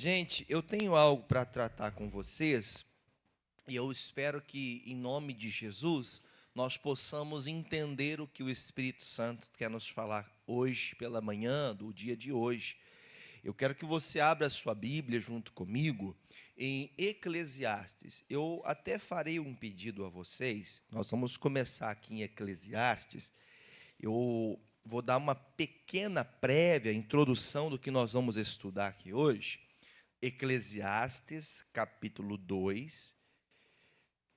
Gente, eu tenho algo para tratar com vocês e eu espero que, em nome de Jesus, nós possamos entender o que o Espírito Santo quer nos falar hoje pela manhã, do dia de hoje. Eu quero que você abra a sua Bíblia junto comigo em Eclesiastes. Eu até farei um pedido a vocês. Nós vamos começar aqui em Eclesiastes. Eu vou dar uma pequena prévia, introdução do que nós vamos estudar aqui hoje. Eclesiastes, capítulo 2.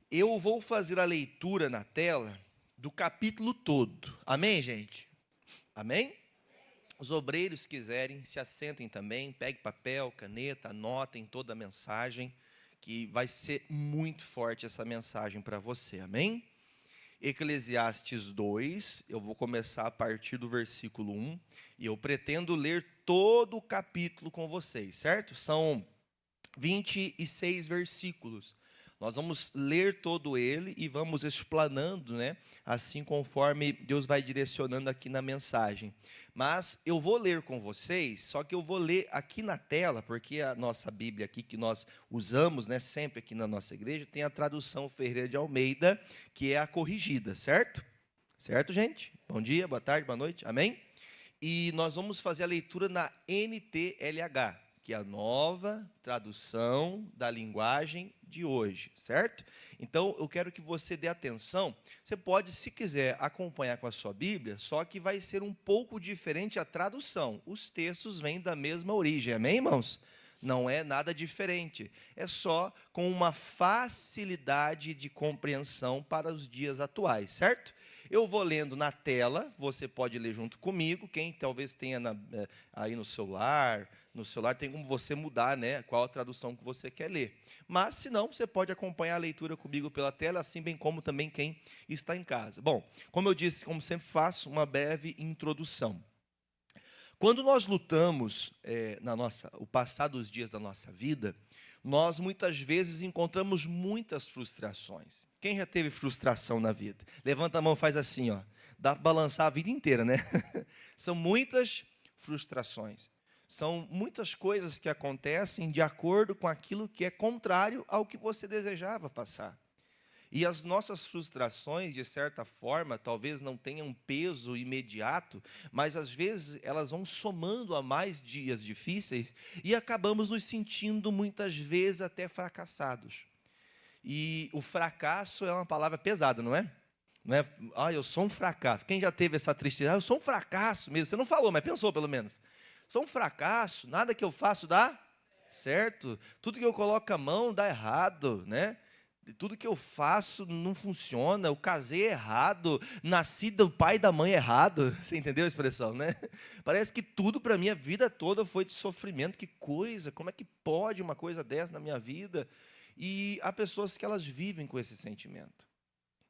Eu vou fazer a leitura na tela do capítulo todo. Amém, gente? Amém? Os obreiros quiserem, se assentem também, pegue papel, caneta, anotem toda a mensagem, que vai ser muito forte essa mensagem para você. Amém? Eclesiastes 2, eu vou começar a partir do versículo 1, e eu pretendo ler todo o capítulo com vocês, certo? São 26 versículos. Nós vamos ler todo ele e vamos explanando, né? Assim conforme Deus vai direcionando aqui na mensagem. Mas eu vou ler com vocês, só que eu vou ler aqui na tela, porque a nossa Bíblia aqui que nós usamos, né, sempre aqui na nossa igreja, tem a tradução Ferreira de Almeida, que é a corrigida, certo? Certo, gente? Bom dia, boa tarde, boa noite, amém? E nós vamos fazer a leitura na NTLH, que é a nova tradução da linguagem de hoje, certo? Então, eu quero que você dê atenção. Você pode, se quiser, acompanhar com a sua Bíblia, só que vai ser um pouco diferente a tradução. Os textos vêm da mesma origem, amém, irmãos? Não é nada diferente. É só com uma facilidade de compreensão para os dias atuais, certo? Eu vou lendo na tela, você pode ler junto comigo. Quem talvez tenha aí no celular tem como você mudar, né, qual a tradução que você quer ler. Mas, se não, você pode acompanhar a leitura comigo pela tela, assim bem como também quem está em casa. Bom, como eu disse, como sempre faço, uma breve introdução. Quando nós lutamos o passar dos dias da nossa vida, nós muitas vezes encontramos muitas frustrações. Quem já teve frustração na vida? Levanta a mão, faz assim, ó. Dá para balançar a vida inteira, né? São muitas frustrações. São muitas coisas que acontecem de acordo com aquilo que é contrário ao que você desejava passar. E as nossas frustrações, de certa forma, talvez não tenham peso imediato, mas às vezes elas vão somando a mais dias difíceis e acabamos nos sentindo muitas vezes até fracassados. E o fracasso é uma palavra pesada, não é? Não é? Ah, eu sou um fracasso. Quem já teve essa tristeza? Ah, eu sou um fracasso mesmo. Você não falou, mas pensou pelo menos. Sou um fracasso, nada que eu faço dá certo. Tudo que eu coloco a mão dá errado, né? Tudo que eu faço não funciona, eu casei errado, nasci do pai e da mãe errado. Você entendeu a expressão, né? Parece que tudo para mim, a vida toda foi de sofrimento. Que coisa, como é que pode uma coisa dessa na minha vida? E há pessoas que elas vivem com esse sentimento.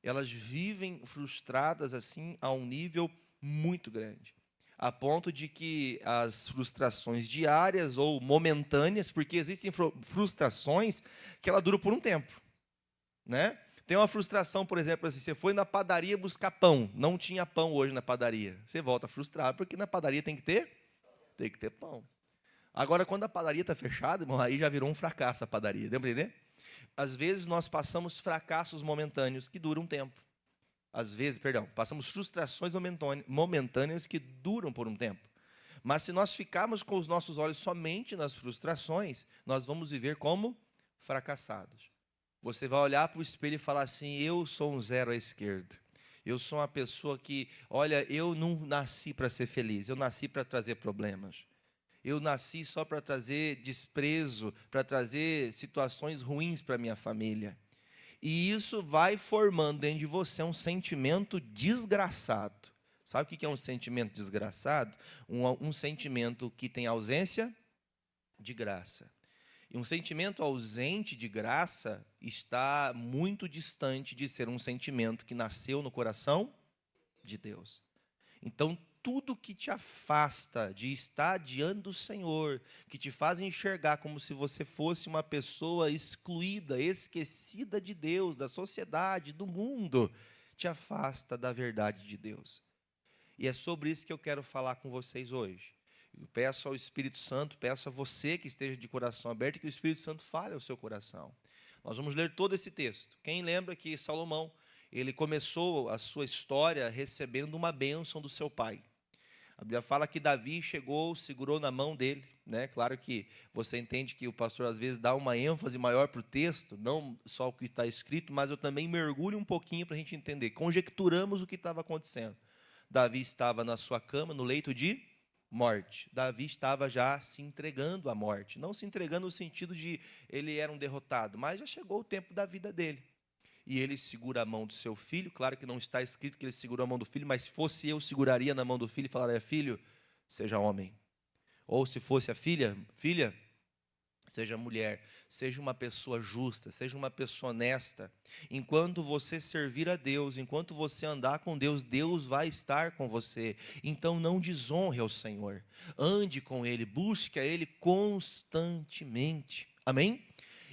Elas vivem frustradas assim a um nível muito grande. A ponto de que as frustrações diárias ou momentâneas, porque existem frustrações que ela duram por um tempo, né? Tem uma frustração, por exemplo, assim, você foi na padaria buscar pão, não tinha pão hoje na padaria. Você volta frustrado, porque na padaria tem que ter pão. Agora, quando a padaria está fechada, irmão, aí já virou um fracasso a padaria, deu para entender? Às vezes nós passamos fracassos momentâneos que duram um tempo. Às vezes, perdão, passamos frustrações momentâneas que duram por um tempo. Mas se nós ficarmos com os nossos olhos somente nas frustrações, nós vamos viver como fracassados. Você vai olhar para o espelho e falar assim: eu sou um zero à esquerda. Eu sou uma pessoa que, olha, eu não nasci para ser feliz, eu nasci para trazer problemas. Eu nasci só para trazer desprezo, para trazer situações ruins para a minha família. E isso vai formando dentro de você um sentimento desgraçado. Sabe o que é um sentimento desgraçado? Um sentimento que tem ausência de graça. E um sentimento ausente de graça está muito distante de ser um sentimento que nasceu no coração de Deus. Então, tudo que te afasta de estar diante do Senhor, que te faz enxergar como se você fosse uma pessoa excluída, esquecida de Deus, da sociedade, do mundo, te afasta da verdade de Deus. E é sobre isso que eu quero falar com vocês hoje. Eu peço ao Espírito Santo, peço a você que esteja de coração aberto, que o Espírito Santo fale ao seu coração. Nós vamos ler todo esse texto. Quem lembra que Salomão, ele começou a sua história recebendo uma bênção do seu pai. A Bíblia fala que Davi chegou, segurou na mão dele, né? Claro que você entende que o pastor às vezes dá uma ênfase maior para o texto, não só o que está escrito, mas eu também mergulho um pouquinho para a gente entender. Conjecturamos o que estava acontecendo. Davi estava na sua cama, no leito de morte. Davi estava já se entregando à morte. Não se entregando no sentido de ele era um derrotado, mas já chegou o tempo da vida dele. E ele segura a mão do seu filho. Claro que não está escrito que ele segurou a mão do filho, mas se fosse eu, seguraria na mão do filho e falaria: filho, seja homem. Ou se fosse a filha, filha, seja mulher, seja uma pessoa justa, seja uma pessoa honesta. Enquanto você servir a Deus, enquanto você andar com Deus, Deus vai estar com você. Então não desonre ao Senhor. Ande com Ele, busque a Ele constantemente. Amém?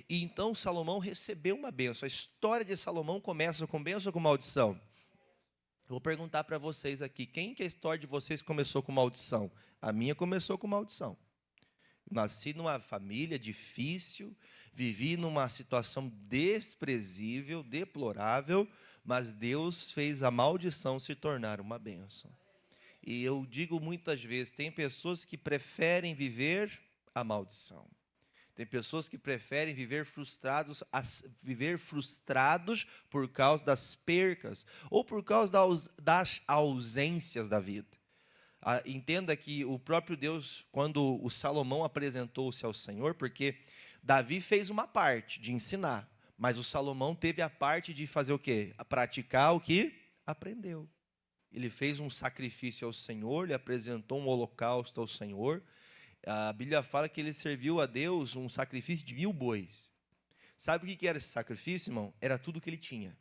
E então Salomão recebeu uma bênção. A história de Salomão começa com bênção ou com maldição? Eu vou perguntar para vocês aqui, quem que a história de vocês começou com maldição? A minha começou com maldição. Nasci numa família difícil, vivi numa situação desprezível, deplorável, mas Deus fez a maldição se tornar uma bênção. E eu digo muitas vezes, tem pessoas que preferem viver a maldição. Tem pessoas que preferem viver frustrados por causa das percas ou por causa das ausências da vida. Entenda que o próprio Deus, quando o Salomão apresentou-se ao Senhor, porque Davi fez uma parte de ensinar, mas o Salomão teve a parte de fazer o quê? Praticar o que aprendeu. Ele fez um sacrifício ao Senhor, ele apresentou um holocausto ao Senhor. A Bíblia fala que ele serviu a Deus um sacrifício de 1000 bois. Sabe o que era esse sacrifício, irmão? Era tudo que ele tinha.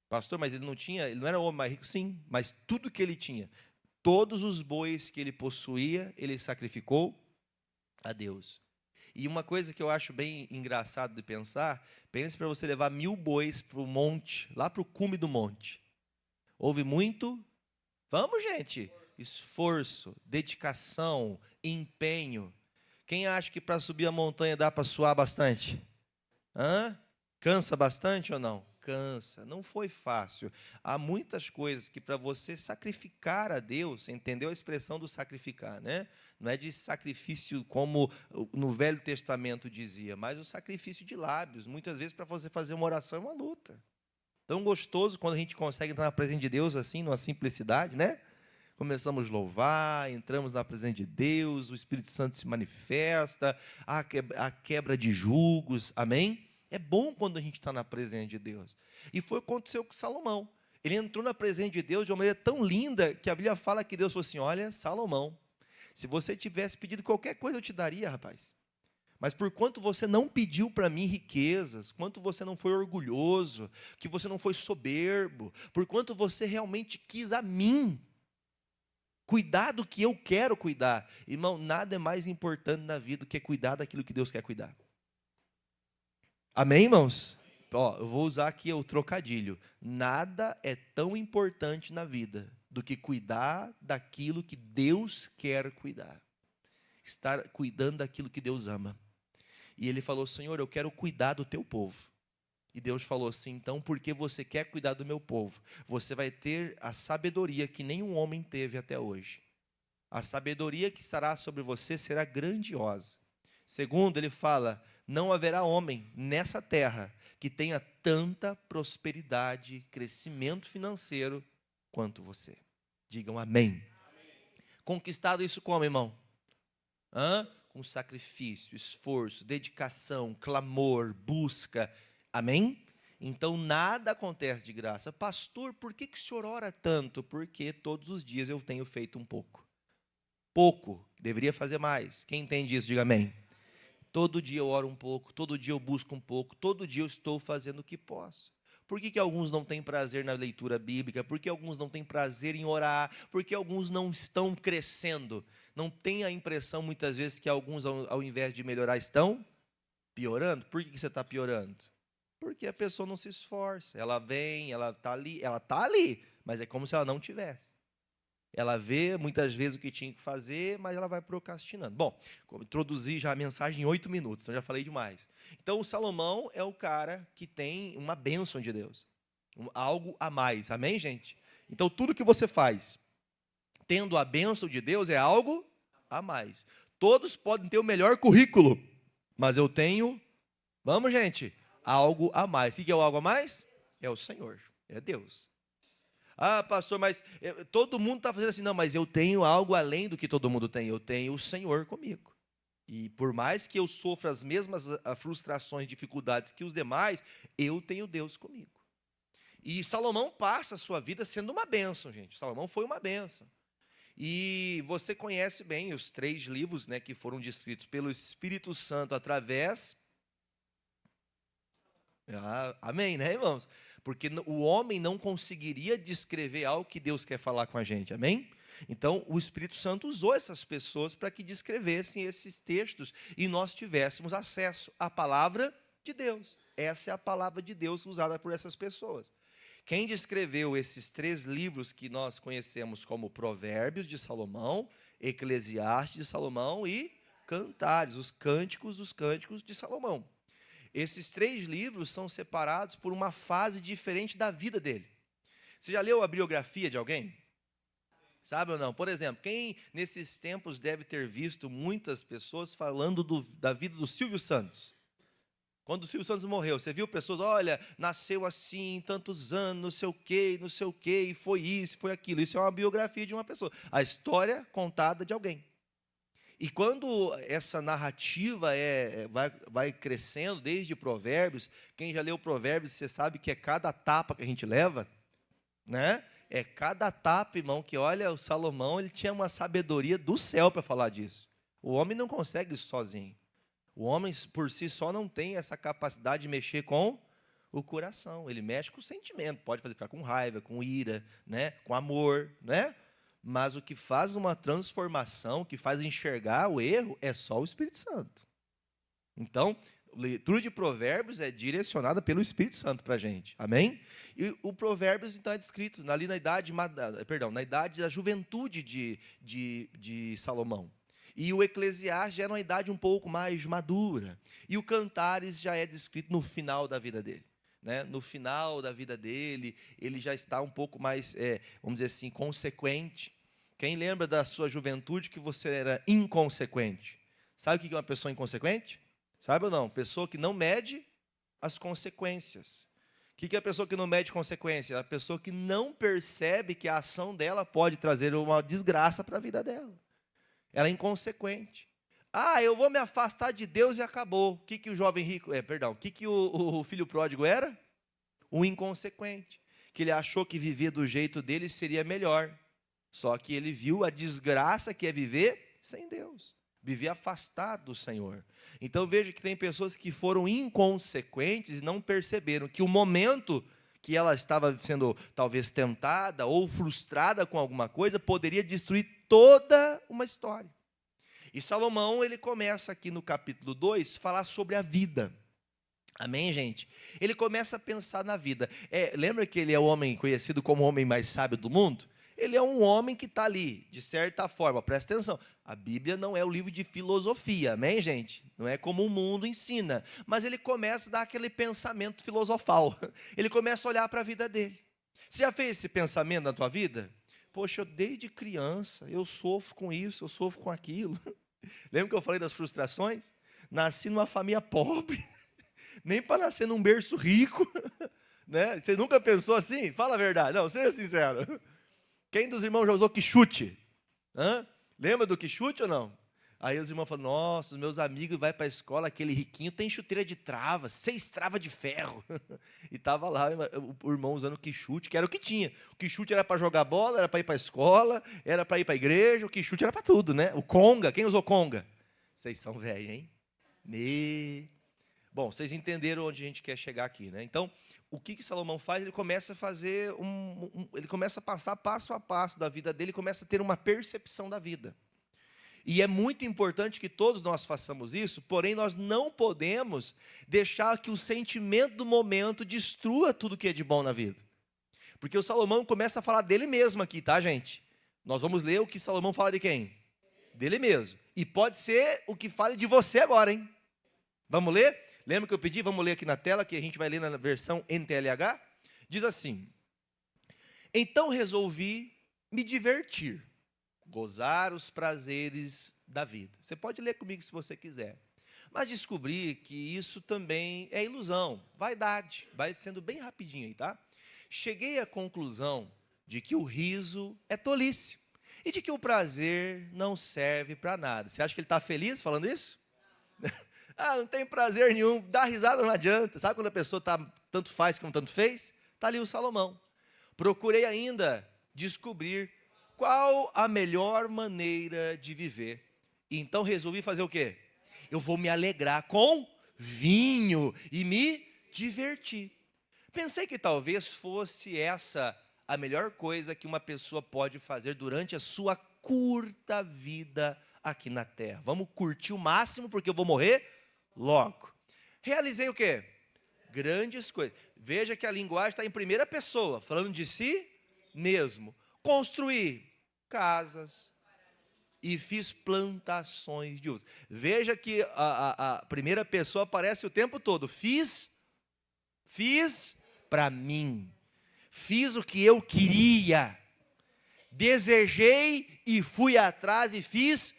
Pastor, mas ele não era o homem mais rico? Sim, mas tudo que ele tinha. Todos os bois que ele possuía, ele sacrificou a Deus. E uma coisa que eu acho bem engraçado de pensar, pense para você levar 1000 bois para o monte, lá para o cume do monte. Houve muito, vamos gente, esforço, dedicação, empenho. Quem acha que para subir a montanha dá para suar bastante? Cansa bastante ou não? Cansa, não foi fácil. Há muitas coisas que para você sacrificar a Deus, você entendeu a expressão do sacrificar, né? Não é de sacrifício como no Velho Testamento dizia, mas o sacrifício de lábios. Muitas vezes para você fazer uma oração é uma luta. Tão gostoso quando a gente consegue entrar na presença de Deus assim, numa simplicidade, né? Começamos a louvar, entramos na presença de Deus, o Espírito Santo se manifesta, a quebra de julgos, amém? É bom quando a gente está na presença de Deus. E foi o que aconteceu com Salomão. Ele entrou na presença de Deus de uma maneira tão linda que a Bíblia fala que Deus falou assim: olha, Salomão, se você tivesse pedido qualquer coisa eu te daria, rapaz. Mas por quanto você não pediu para mim riquezas, quanto você não foi orgulhoso, que você não foi soberbo, por quanto você realmente quis a mim, cuidar do que eu quero cuidar. Irmão, nada é mais importante na vida do que cuidar daquilo que Deus quer cuidar. Amém, irmãos? Eu vou usar aqui o trocadilho. Nada é tão importante na vida do que cuidar daquilo que Deus quer cuidar. Estar cuidando daquilo que Deus ama. E ele falou: Senhor, eu quero cuidar do teu povo. E Deus falou assim: então, porque você quer cuidar do meu povo, você vai ter a sabedoria que nenhum homem teve até hoje. A sabedoria que estará sobre você será grandiosa. Segundo, ele fala: não haverá homem nessa terra que tenha tanta prosperidade, crescimento financeiro quanto você. Digam amém. Conquistado isso como, irmão? Com sacrifício, esforço, dedicação, clamor, busca. Amém? Então nada acontece de graça. Pastor, por que o senhor ora tanto? Porque todos os dias eu tenho feito um pouco. Pouco, deveria fazer mais. Quem entende isso, diga amém. Todo dia eu oro um pouco, todo dia eu busco um pouco, todo dia eu estou fazendo o que posso. Por que que alguns não têm prazer na leitura bíblica? Por que alguns não têm prazer em orar? Por que alguns não estão crescendo? Não tem a impressão muitas vezes que alguns, ao invés de melhorar, estão piorando? Por que você está piorando? Porque a pessoa não se esforça. Ela vem, ela está ali, mas é como se ela não tivesse. Ela vê muitas vezes o que tinha que fazer, mas ela vai procrastinando. Bom, introduzi já a mensagem em 8 minutos, então já falei demais. Então, o Salomão é o cara que tem uma bênção de Deus, algo a mais, amém, gente? Então, tudo que você faz, tendo a bênção de Deus, é algo a mais. Todos podem ter o melhor currículo, mas eu tenho, vamos, gente, algo a mais. O que é o algo a mais? É o Senhor, é Deus. Ah, pastor, mas todo mundo está fazendo assim. Não, mas eu tenho algo além do que todo mundo tem. Eu tenho o Senhor comigo. E por mais que eu sofra as mesmas frustrações, dificuldades que os demais, eu tenho Deus comigo. E Salomão passa a sua vida sendo uma bênção, gente. Salomão foi uma bênção. E você conhece bem os 3 livros, né, que foram descritos pelo Espírito Santo através... amém, né, irmãos? Porque o homem não conseguiria descrever algo que Deus quer falar com a gente, amém? Então, o Espírito Santo usou essas pessoas para que descrevessem esses textos e nós tivéssemos acesso à palavra de Deus. Essa é a palavra de Deus usada por essas pessoas. Quem descreveu esses 3 livros que nós conhecemos como Provérbios de Salomão, Eclesiastes de Salomão e Cantares, os cânticos de Salomão. Esses 3 livros são separados por uma fase diferente da vida dele. Você já leu a biografia de alguém? Sabe ou não? Por exemplo, quem nesses tempos deve ter visto muitas pessoas falando da vida do Silvio Santos? Quando o Silvio Santos morreu, você viu pessoas, olha, nasceu assim, tantos anos, não sei o quê, e foi isso, foi aquilo. Isso é uma biografia de uma pessoa. A história contada de alguém. E quando essa narrativa vai crescendo, desde Provérbios, quem já leu Provérbios, você sabe que é cada tapa que a gente leva, né? É cada tapa, irmão, que olha, o Salomão, ele tinha uma sabedoria do céu para falar disso. O homem não consegue isso sozinho. O homem, por si só, não tem essa capacidade de mexer com o coração. Ele mexe com o sentimento, pode fazer ficar com raiva, com ira, né? Com amor, né? Mas o que faz uma transformação, o que faz enxergar o erro, é só o Espírito Santo. Então, a leitura de Provérbios é direcionada pelo Espírito Santo para a gente. Amém? E o Provérbios, então, é descrito ali na idade da juventude de Salomão. E o Eclesiastes já é uma idade um pouco mais madura. E o Cantares já é descrito no final da vida dele. Né? No final da vida dele, ele já está um pouco mais, vamos dizer assim, consequente. Quem lembra da sua juventude que você era inconsequente? Sabe o que é uma pessoa inconsequente? Sabe ou não? Pessoa que não mede as consequências. O que é a pessoa que não mede consequências? É a pessoa que não percebe que a ação dela pode trazer uma desgraça para a vida dela. Ela é inconsequente. Ah, eu vou me afastar de Deus e acabou. O que o jovem rico... o que o filho pródigo era? Um inconsequente. Que ele achou que viver do jeito dele seria melhor. Só que ele viu a desgraça que é viver sem Deus. Viver afastado do Senhor. Então veja que tem pessoas que foram inconsequentes e não perceberam que o momento que ela estava sendo talvez tentada ou frustrada com alguma coisa poderia destruir toda uma história. E Salomão, ele começa aqui no capítulo 2, falar sobre a vida. Amém, gente? Ele começa a pensar na vida. Lembra que ele é o homem conhecido como o homem mais sábio do mundo? Ele é um homem que está ali, de certa forma, presta atenção. A Bíblia não é o livro de filosofia, amém, gente? Não é como o mundo ensina. Mas ele começa a dar aquele pensamento filosofal. Ele começa a olhar para a vida dele. Você já fez esse pensamento na tua vida? Poxa, desde criança, eu sofro com isso, eu sofro com aquilo. Lembra que eu falei das frustrações? Nasci numa família pobre, nem para nascer num berço rico. Né? Você nunca pensou assim? Fala a verdade, não, seja sincero. Quem dos irmãos já usou quichute? Lembra do quichute ou não? Aí os irmãos falam, nossa, os meus amigos vão para a escola, aquele riquinho tem chuteira de trava, 6 travas de ferro. E estava lá o irmão usando quichute, que era o que tinha. O quichute era para jogar bola, era para ir para a escola, era para ir para a igreja, o quichute era para tudo, né? O conga, quem usou conga? Vocês são velhos, hein? Bom, vocês entenderam onde a gente quer chegar aqui, né? Então, o que Salomão faz? Ele começa a fazer, ele começa a passar passo a passo da vida dele, começa a ter uma percepção da vida. E é muito importante que todos nós façamos isso, porém nós não podemos deixar que o sentimento do momento destrua tudo que é de bom na vida. Porque o Salomão começa a falar dele mesmo aqui, tá, gente? Nós vamos ler o que Salomão fala de quem? Dele mesmo. E pode ser o que fale de você agora, hein? Vamos ler? Lembra que eu pedi? Vamos ler aqui na tela, que a gente vai ler na versão NTLH. Diz assim: então resolvi me divertir, gozar os prazeres da vida. Você pode ler comigo se você quiser. Mas descobri que isso também é ilusão, vaidade. Vai sendo bem rapidinho aí, tá? Cheguei à conclusão de que o riso é tolice e de que o prazer não serve para nada. Você acha que ele está feliz falando isso? Ah, não tem prazer nenhum, dar risada não adianta. Sabe quando a pessoa está tanto faz como tanto fez? Está ali o Salomão. Procurei ainda descobrir qual a melhor maneira de viver. Então resolvi fazer o quê? Eu vou me alegrar com vinho e me divertir. Pensei que talvez fosse essa a melhor coisa que uma pessoa pode fazer durante a sua curta vida aqui na terra. Vamos curtir o máximo porque eu vou morrer logo. Realizei o quê? Grandes coisas. Veja que a linguagem está em primeira pessoa, falando de si mesmo. Construí casas e fiz plantações de uvas. Veja que a primeira pessoa aparece o tempo todo. Fiz para mim. Fiz o que eu queria. Desejei e fui atrás e fiz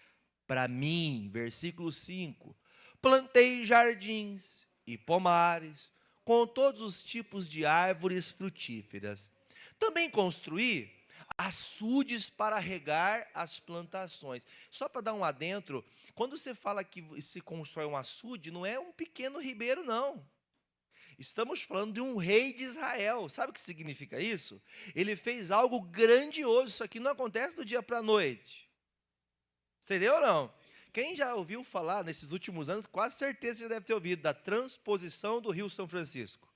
para mim. Versículo 5. Plantei jardins e pomares com todos os tipos de árvores frutíferas. Também construí açudes para regar as plantações. Só para dar um adentro, quando você fala que se constrói um açude, não é um pequeno ribeiro, não. Estamos falando de um rei de Israel. Sabe o que significa isso? Ele fez algo grandioso. Isso aqui não acontece do dia para a noite. Entendeu ou não? Quem já ouviu falar nesses últimos anos, quase certeza já deve ter ouvido da transposição do Rio São Francisco.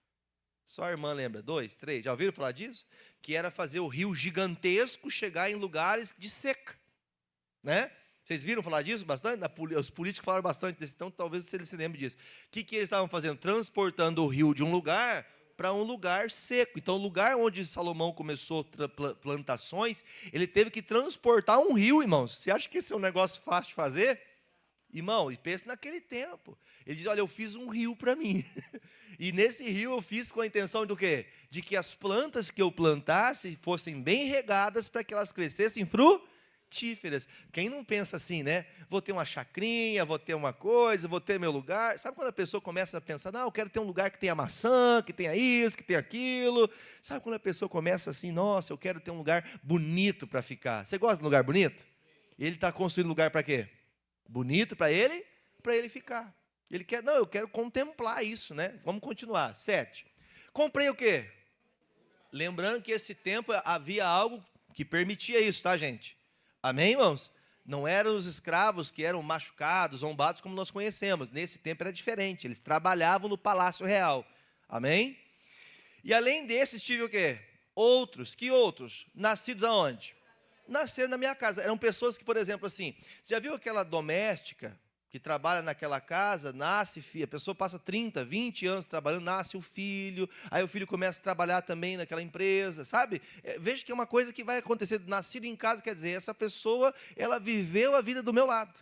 Só a irmã lembra, 2, 3, já ouviram falar disso? Que era fazer o rio gigantesco chegar em lugares de seca, né? Vocês viram falar disso bastante? Os políticos falaram bastante disso, então talvez você se lembre disso. O que eles estavam fazendo? Transportando o rio de um lugar para um lugar seco. Então, o lugar onde Salomão começou plantações, ele teve que transportar um rio, irmãos. Você acha que esse é um negócio fácil de fazer? Irmão, e pensa naquele tempo. Ele diz, olha, eu fiz um rio para mim. E nesse rio eu fiz com a intenção do quê? De que as plantas que eu plantasse fossem bem regadas para que elas crescessem frutíferas. Quem não pensa assim, né? Vou ter uma chacrinha, vou ter uma coisa, vou ter meu lugar. Sabe quando a pessoa começa a pensar, não, eu quero ter um lugar que tenha maçã, que tenha isso, que tenha aquilo. Sabe quando a pessoa começa assim, nossa, eu quero ter um lugar bonito para ficar. Você gosta de um lugar bonito? Ele está construindo um lugar para quê? Bonito para ele ficar. Ele quer, não, eu quero contemplar isso, né? Vamos continuar. 7. Comprei o quê? Lembrando que esse tempo havia algo que permitia isso, tá, gente? Amém, irmãos? Não eram os escravos que eram machucados, zombados, como nós conhecemos. Nesse tempo era diferente. Eles trabalhavam no palácio real. Amém? E além desses, tive o quê? Outros. Que outros? Nascidos aonde? Nasceram na minha casa. Eram pessoas que, por exemplo, assim, você já viu aquela doméstica que trabalha naquela casa, nasce filho, a pessoa passa 30, 20 anos trabalhando, nasce o filho, aí o filho começa a trabalhar também naquela empresa, sabe? Veja que é uma coisa que vai acontecer, nascido em casa, quer dizer, essa pessoa, ela viveu a vida do meu lado,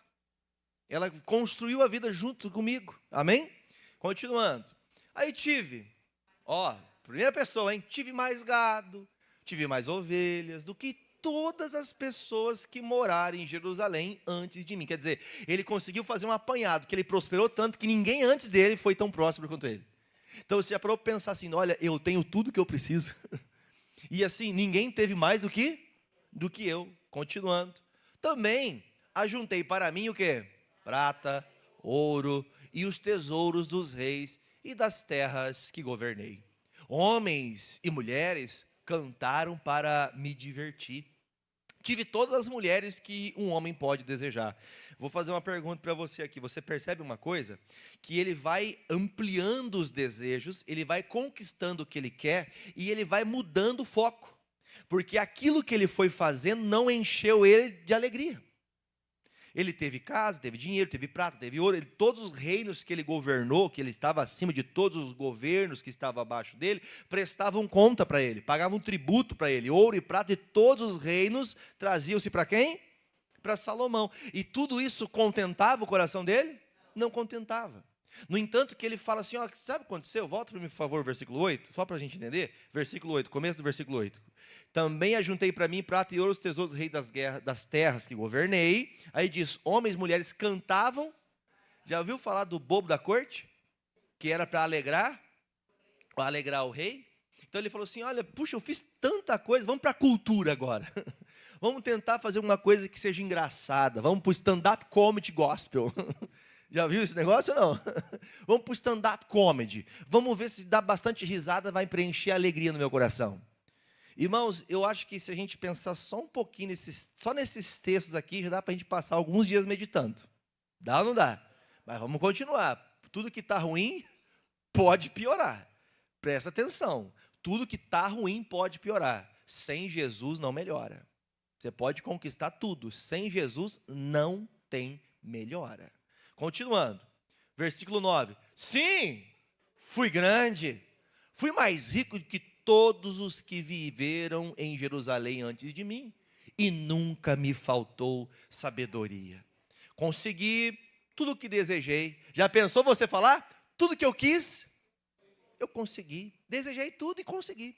ela construiu a vida junto comigo, amém? Continuando, aí tive, primeira pessoa, hein? Tive mais gado, tive mais ovelhas do que todas as pessoas que moraram em Jerusalém antes de mim. Quer dizer, ele conseguiu fazer um apanhado, que ele prosperou tanto que ninguém antes dele foi tão próspero quanto ele. Então você já parou para pensar assim, olha, eu tenho tudo que eu preciso. E assim, ninguém teve mais do que eu. Continuando. Também ajuntei para mim o quê? Prata, ouro e os tesouros dos reis e das terras que governei. Homens e mulheres cantaram para me divertir. Tive todas as mulheres que um homem pode desejar. Vou fazer uma pergunta para você aqui. Você percebe uma coisa? Que ele vai ampliando os desejos, ele vai conquistando o que ele quer e ele vai mudando o foco. Porque aquilo que ele foi fazendo não encheu ele de alegria. Ele teve casa, teve dinheiro, teve prata, teve ouro. Todos os reinos que ele governou, que ele estava acima de todos os governos que estavam abaixo dele, prestavam conta para ele, pagavam tributo para ele. Ouro e prata de todos os reinos traziam-se para quem? Para Salomão. E tudo isso contentava o coração dele? Não contentava. No entanto, que ele fala assim, ó, sabe o que aconteceu? Volta para mim, por favor, versículo 8, só para a gente entender. Versículo 8, começo do versículo 8. Também ajuntei para mim prata e ouro os tesouros dos reis das terras que governei. Aí diz, homens e mulheres cantavam. Já ouviu falar do bobo da corte? Que era para alegrar o rei. Então ele falou assim, olha, puxa, eu fiz tanta coisa, vamos para a cultura agora. Vamos tentar fazer uma coisa que seja engraçada. Vamos para o stand-up comedy gospel. Já viu esse negócio ou não? Vamos para o stand-up comedy. Vamos ver se dá bastante risada, vai preencher a alegria no meu coração. Irmãos, eu acho que se a gente pensar só um pouquinho, só nesses textos aqui, já dá para a gente passar alguns dias meditando. Dá ou não dá? Mas vamos continuar. Tudo que está ruim pode piorar. Presta atenção. Tudo que está ruim pode piorar. Sem Jesus não melhora. Você pode conquistar tudo. Sem Jesus não tem melhora. Continuando. Versículo 9. Sim, fui grande. Fui mais rico que todos os que viveram em Jerusalém antes de mim, e nunca me faltou sabedoria. Consegui tudo o que desejei. Já pensou você falar? Tudo que eu quis, eu consegui. Desejei tudo e consegui.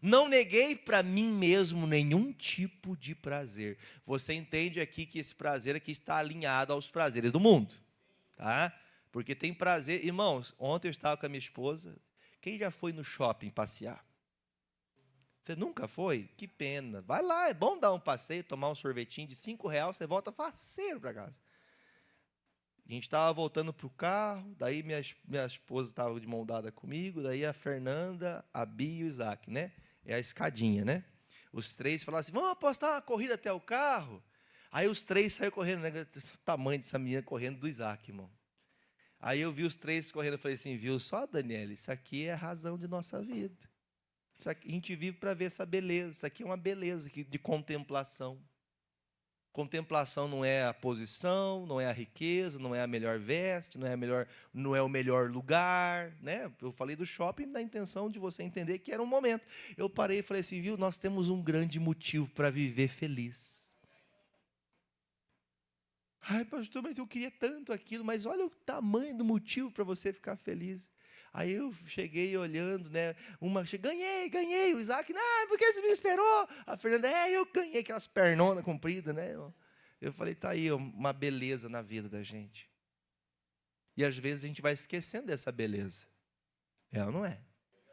Não neguei para mim mesmo nenhum tipo de prazer. Você entende aqui que esse prazer aqui está alinhado aos prazeres do mundo, tá? Porque tem prazer. Irmãos, ontem eu estava com a minha esposa. Quem já foi no shopping passear? Você nunca foi? Que pena. Vai lá, é bom dar um passeio, tomar um sorvetinho de R$5, você volta faceiro para casa. A gente estava voltando para o carro, daí minha esposa estava de mão dada comigo, daí a Fernanda, a Bia e o Isaac, né? É a escadinha, né? Os três falaram assim, vamos apostar uma corrida até o carro? Aí os três saíram correndo, né? O tamanho dessa menina correndo do Isaac, irmão. Aí eu vi os três correndo, eu falei assim, viu só, Daniela, isso aqui é a razão de nossa vida. Isso aqui, a gente vive para ver essa beleza. Isso aqui é uma beleza de contemplação. Contemplação não é a posição, não é a riqueza, não é a melhor veste, não é o melhor lugar, né? Eu falei do shopping na intenção de você entender que era um momento. Eu parei e falei assim, viu, nós temos um grande motivo para viver feliz. Ai, pastor, mas eu queria tanto aquilo, mas olha o tamanho do motivo para você ficar feliz. Aí eu cheguei olhando, né? Ganhei. O Isaac, por que você me esperou? A Fernanda, eu ganhei aquelas pernonas compridas, né? Eu falei, tá aí, uma beleza na vida da gente. E às vezes a gente vai esquecendo dessa beleza. É ou não é?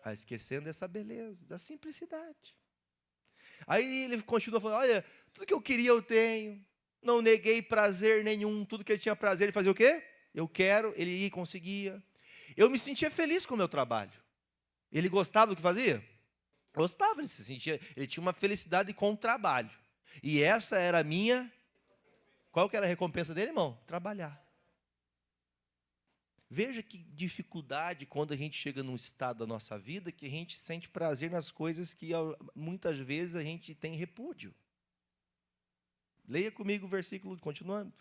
Vai esquecendo dessa beleza, da simplicidade. Aí ele continua falando, olha, tudo que eu queria eu tenho. Não neguei prazer nenhum. Tudo que ele tinha prazer, ele fazia o quê? Eu quero, ele ia e conseguia. Eu me sentia feliz com o meu trabalho. Ele gostava do que fazia? Gostava, ele tinha uma felicidade com o trabalho. E essa era a minha... Qual que era a recompensa dele, irmão? Trabalhar. Veja que dificuldade quando a gente chega num estado da nossa vida que a gente sente prazer nas coisas que muitas vezes a gente tem repúdio. Leia comigo o versículo, continuando.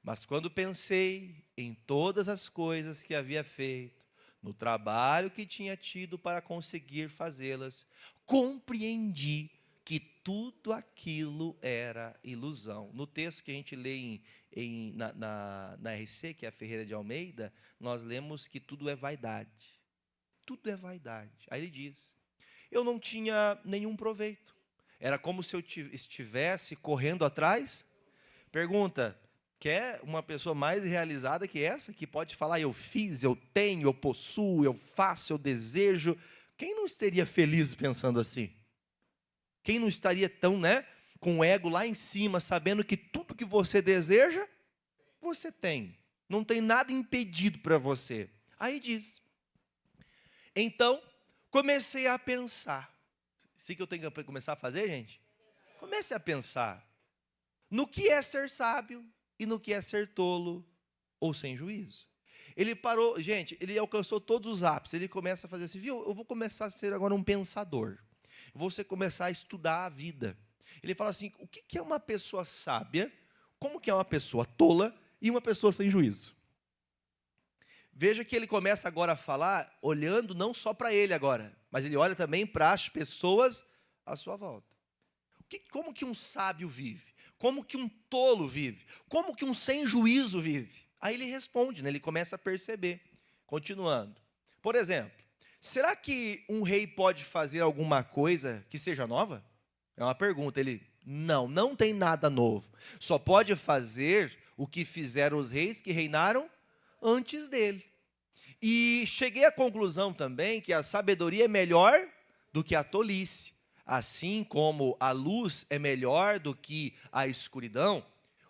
Mas quando pensei em todas as coisas que havia feito, no trabalho que tinha tido para conseguir fazê-las, compreendi que tudo aquilo era ilusão. No texto que a gente lê na RC, que é a Ferreira de Almeida, nós lemos que tudo é vaidade. Tudo é vaidade. Aí ele diz, eu não tinha nenhum proveito. Era como se eu estivesse correndo atrás. Pergunta, quer uma pessoa mais realizada que essa, que pode falar, eu fiz, eu tenho, eu possuo, eu faço, eu desejo? Quem não estaria feliz pensando assim? Quem não estaria tão, com o ego lá em cima, sabendo que tudo que você deseja, você tem. Não tem nada impedido para você. Aí diz, então, comecei a pensar. Isso que eu tenho que começar a fazer, gente? Comece a pensar no que é ser sábio e no que é ser tolo ou sem juízo. Ele parou, gente, ele alcançou todos os ápices. Ele começa a fazer assim, viu? Eu vou começar a ser agora um pensador. Você começar a estudar a vida. Ele fala assim, o que é uma pessoa sábia como que é uma pessoa tola e uma pessoa sem juízo. Veja que ele começa agora a falar, olhando não só para ele agora, mas ele olha também para as pessoas à sua volta. Como que um sábio vive? Como que um tolo vive? Como que um sem juízo vive? Aí ele responde, né? Ele começa a perceber. Continuando. Por exemplo, será que um rei pode fazer alguma coisa que seja nova? É uma pergunta. Ele, não tem nada novo. Só pode fazer o que fizeram os reis que reinaram antes dele. E cheguei à conclusão também que a sabedoria é melhor do que a tolice. Assim como a luz é melhor do que a escuridão,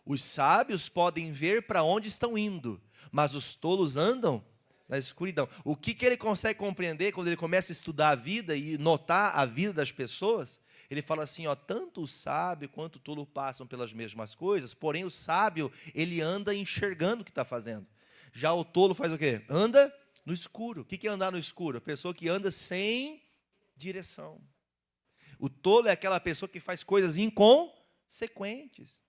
os sábios podem ver para onde estão indo, mas os tolos andam na escuridão. O que ele consegue compreender quando ele começa a estudar a vida e notar a vida das pessoas? Ele fala assim, tanto o sábio quanto o tolo passam pelas mesmas coisas, porém o sábio, ele anda enxergando o que está fazendo. Já o tolo faz o quê? Anda no escuro. O que é andar no escuro? A pessoa que anda sem direção. O tolo é aquela pessoa que faz coisas inconsequentes.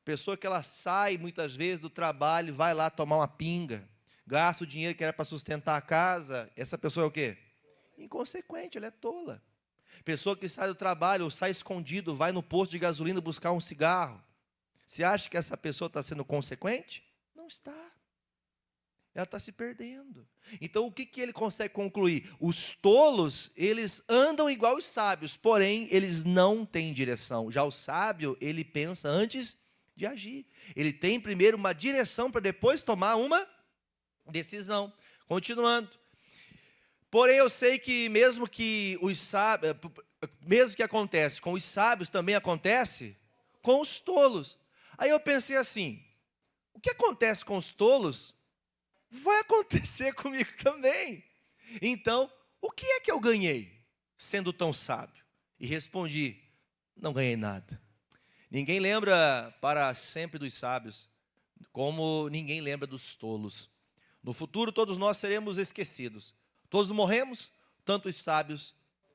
Pessoa que ela sai muitas vezes do trabalho, vai lá tomar uma pinga, gasta o dinheiro que era para sustentar a casa. Essa pessoa é o quê? Inconsequente, ela é tola. Pessoa que sai do trabalho ou sai escondido, vai no posto de gasolina buscar um cigarro. Você acha que essa pessoa está sendo consequente? Não está. Ela está se perdendo. Então, o que ele consegue concluir? Os tolos, eles andam igual os sábios, porém, eles não têm direção. Já o sábio, ele pensa antes de agir. Ele tem primeiro uma direção para depois tomar uma decisão. Continuando. Porém, eu sei que mesmo que os sábios, mesmo que acontece com os sábios, também acontece com os tolos. Aí eu pensei assim, o que acontece com os tolos vai acontecer comigo também. Então, o que é que eu ganhei sendo tão sábio? E respondi, não ganhei nada. Ninguém lembra para sempre dos sábios, como ninguém lembra dos tolos. No futuro, todos nós seremos esquecidos. Todos morremos, tanto os sábios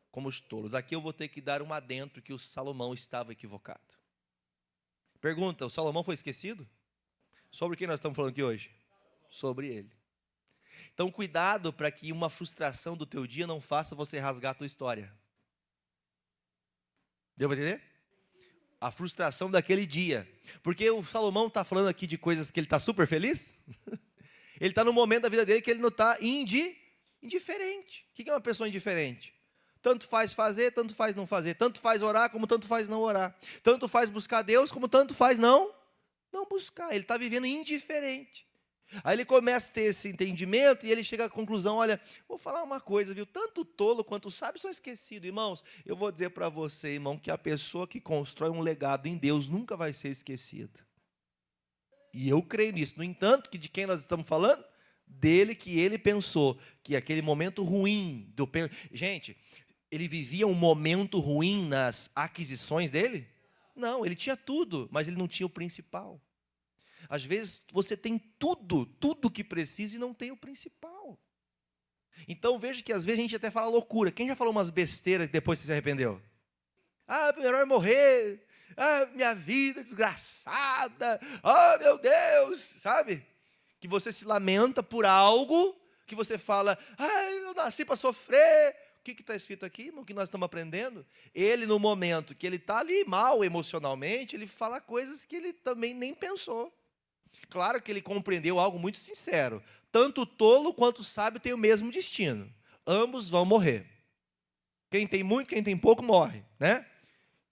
como os tolos. Aqui eu vou ter que dar um adentro que o Salomão estava equivocado. Pergunta, o Salomão foi esquecido? Sobre quem nós estamos falando aqui hoje? Sobre ele. Então, cuidado para que uma frustração do teu dia não faça você rasgar a tua história. Deu para entender? A frustração daquele dia. Porque o Salomão está falando aqui de coisas que ele está super feliz. Ele está no momento da vida dele que ele não está indiferente. O que é uma pessoa indiferente? Tanto faz fazer, tanto faz não fazer. Tanto faz orar, como tanto faz não orar. Tanto faz buscar Deus, como tanto faz não buscar. Ele está vivendo indiferente. Aí ele começa a ter esse entendimento e ele chega à conclusão, olha, vou falar uma coisa, viu? Tanto o tolo quanto o sábio são esquecidos. Irmãos, eu vou dizer para você, irmão, que a pessoa que constrói um legado em Deus nunca vai ser esquecida. E eu creio nisso. No entanto, que de quem nós estamos falando? Dele que ele pensou que aquele momento ruim do... Gente, ele vivia um momento ruim nas aquisições dele? Não, ele tinha tudo, mas ele não tinha o principal. Às vezes você tem tudo que precisa e não tem o principal. Então veja que às vezes a gente até fala loucura. Quem já falou umas besteiras que depois você se arrependeu? Melhor morrer. Minha vida desgraçada. Meu Deus. Sabe? Que você se lamenta por algo que você fala, eu nasci para sofrer. O que está escrito aqui, irmão, que nós estamos aprendendo? Ele, no momento que ele está ali mal emocionalmente, ele fala coisas que ele também nem pensou. Claro que ele compreendeu algo muito sincero. Tanto o tolo quanto o sábio têm o mesmo destino. Ambos vão morrer. Quem tem muito, quem tem pouco, morre, né?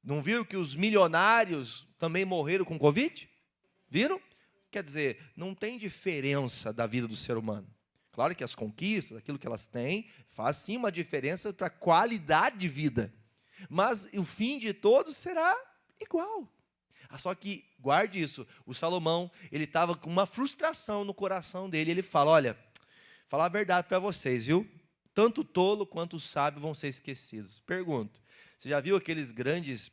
Não viram que os milionários também morreram com Covid? Viram? Quer dizer, não tem diferença da vida do ser humano. Claro que as conquistas, aquilo que elas têm, faz sim uma diferença para a qualidade de vida. Mas o fim de todos será igual. Só que, guarde isso, o Salomão, ele estava com uma frustração no coração dele. Ele fala, olha, falar a verdade para vocês, viu? Tanto o tolo quanto o sábio vão ser esquecidos. Pergunto, você já viu aqueles grandes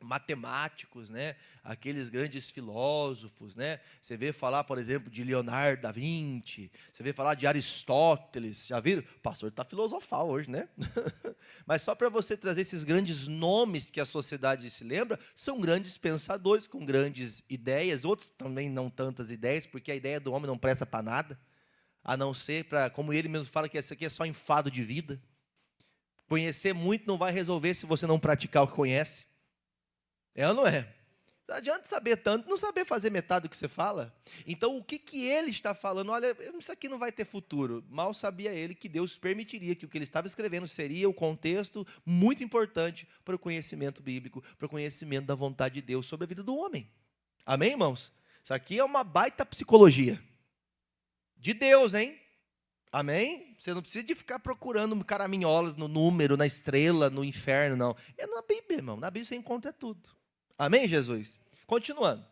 matemáticos, né? Aqueles grandes filósofos, né? Você vê falar, por exemplo, de Leonardo da Vinci, você vê falar de Aristóteles, já viram? O pastor está filosofal hoje, né? Mas só para você trazer esses grandes nomes que a sociedade se lembra, são grandes pensadores com grandes ideias, outros também não tantas ideias, porque a ideia do homem não presta para nada, a não ser para, como ele mesmo fala, que isso aqui é só enfado de vida. Conhecer muito não vai resolver se você não praticar o que conhece. É ou não é? Não adianta saber tanto, não saber fazer metade do que você fala. Então, o que ele está falando? Olha, isso aqui não vai ter futuro. Mal sabia ele que Deus permitiria que o que ele estava escrevendo seria o contexto muito importante para o conhecimento bíblico, para o conhecimento da vontade de Deus sobre a vida do homem. Amém, irmãos? Isso aqui é uma baita psicologia. De Deus, hein? Amém? Você não precisa de ficar procurando caraminholas no número, na estrela, no inferno, não. É na Bíblia, irmão. Na Bíblia você encontra tudo. Amém, Jesus? Continuando.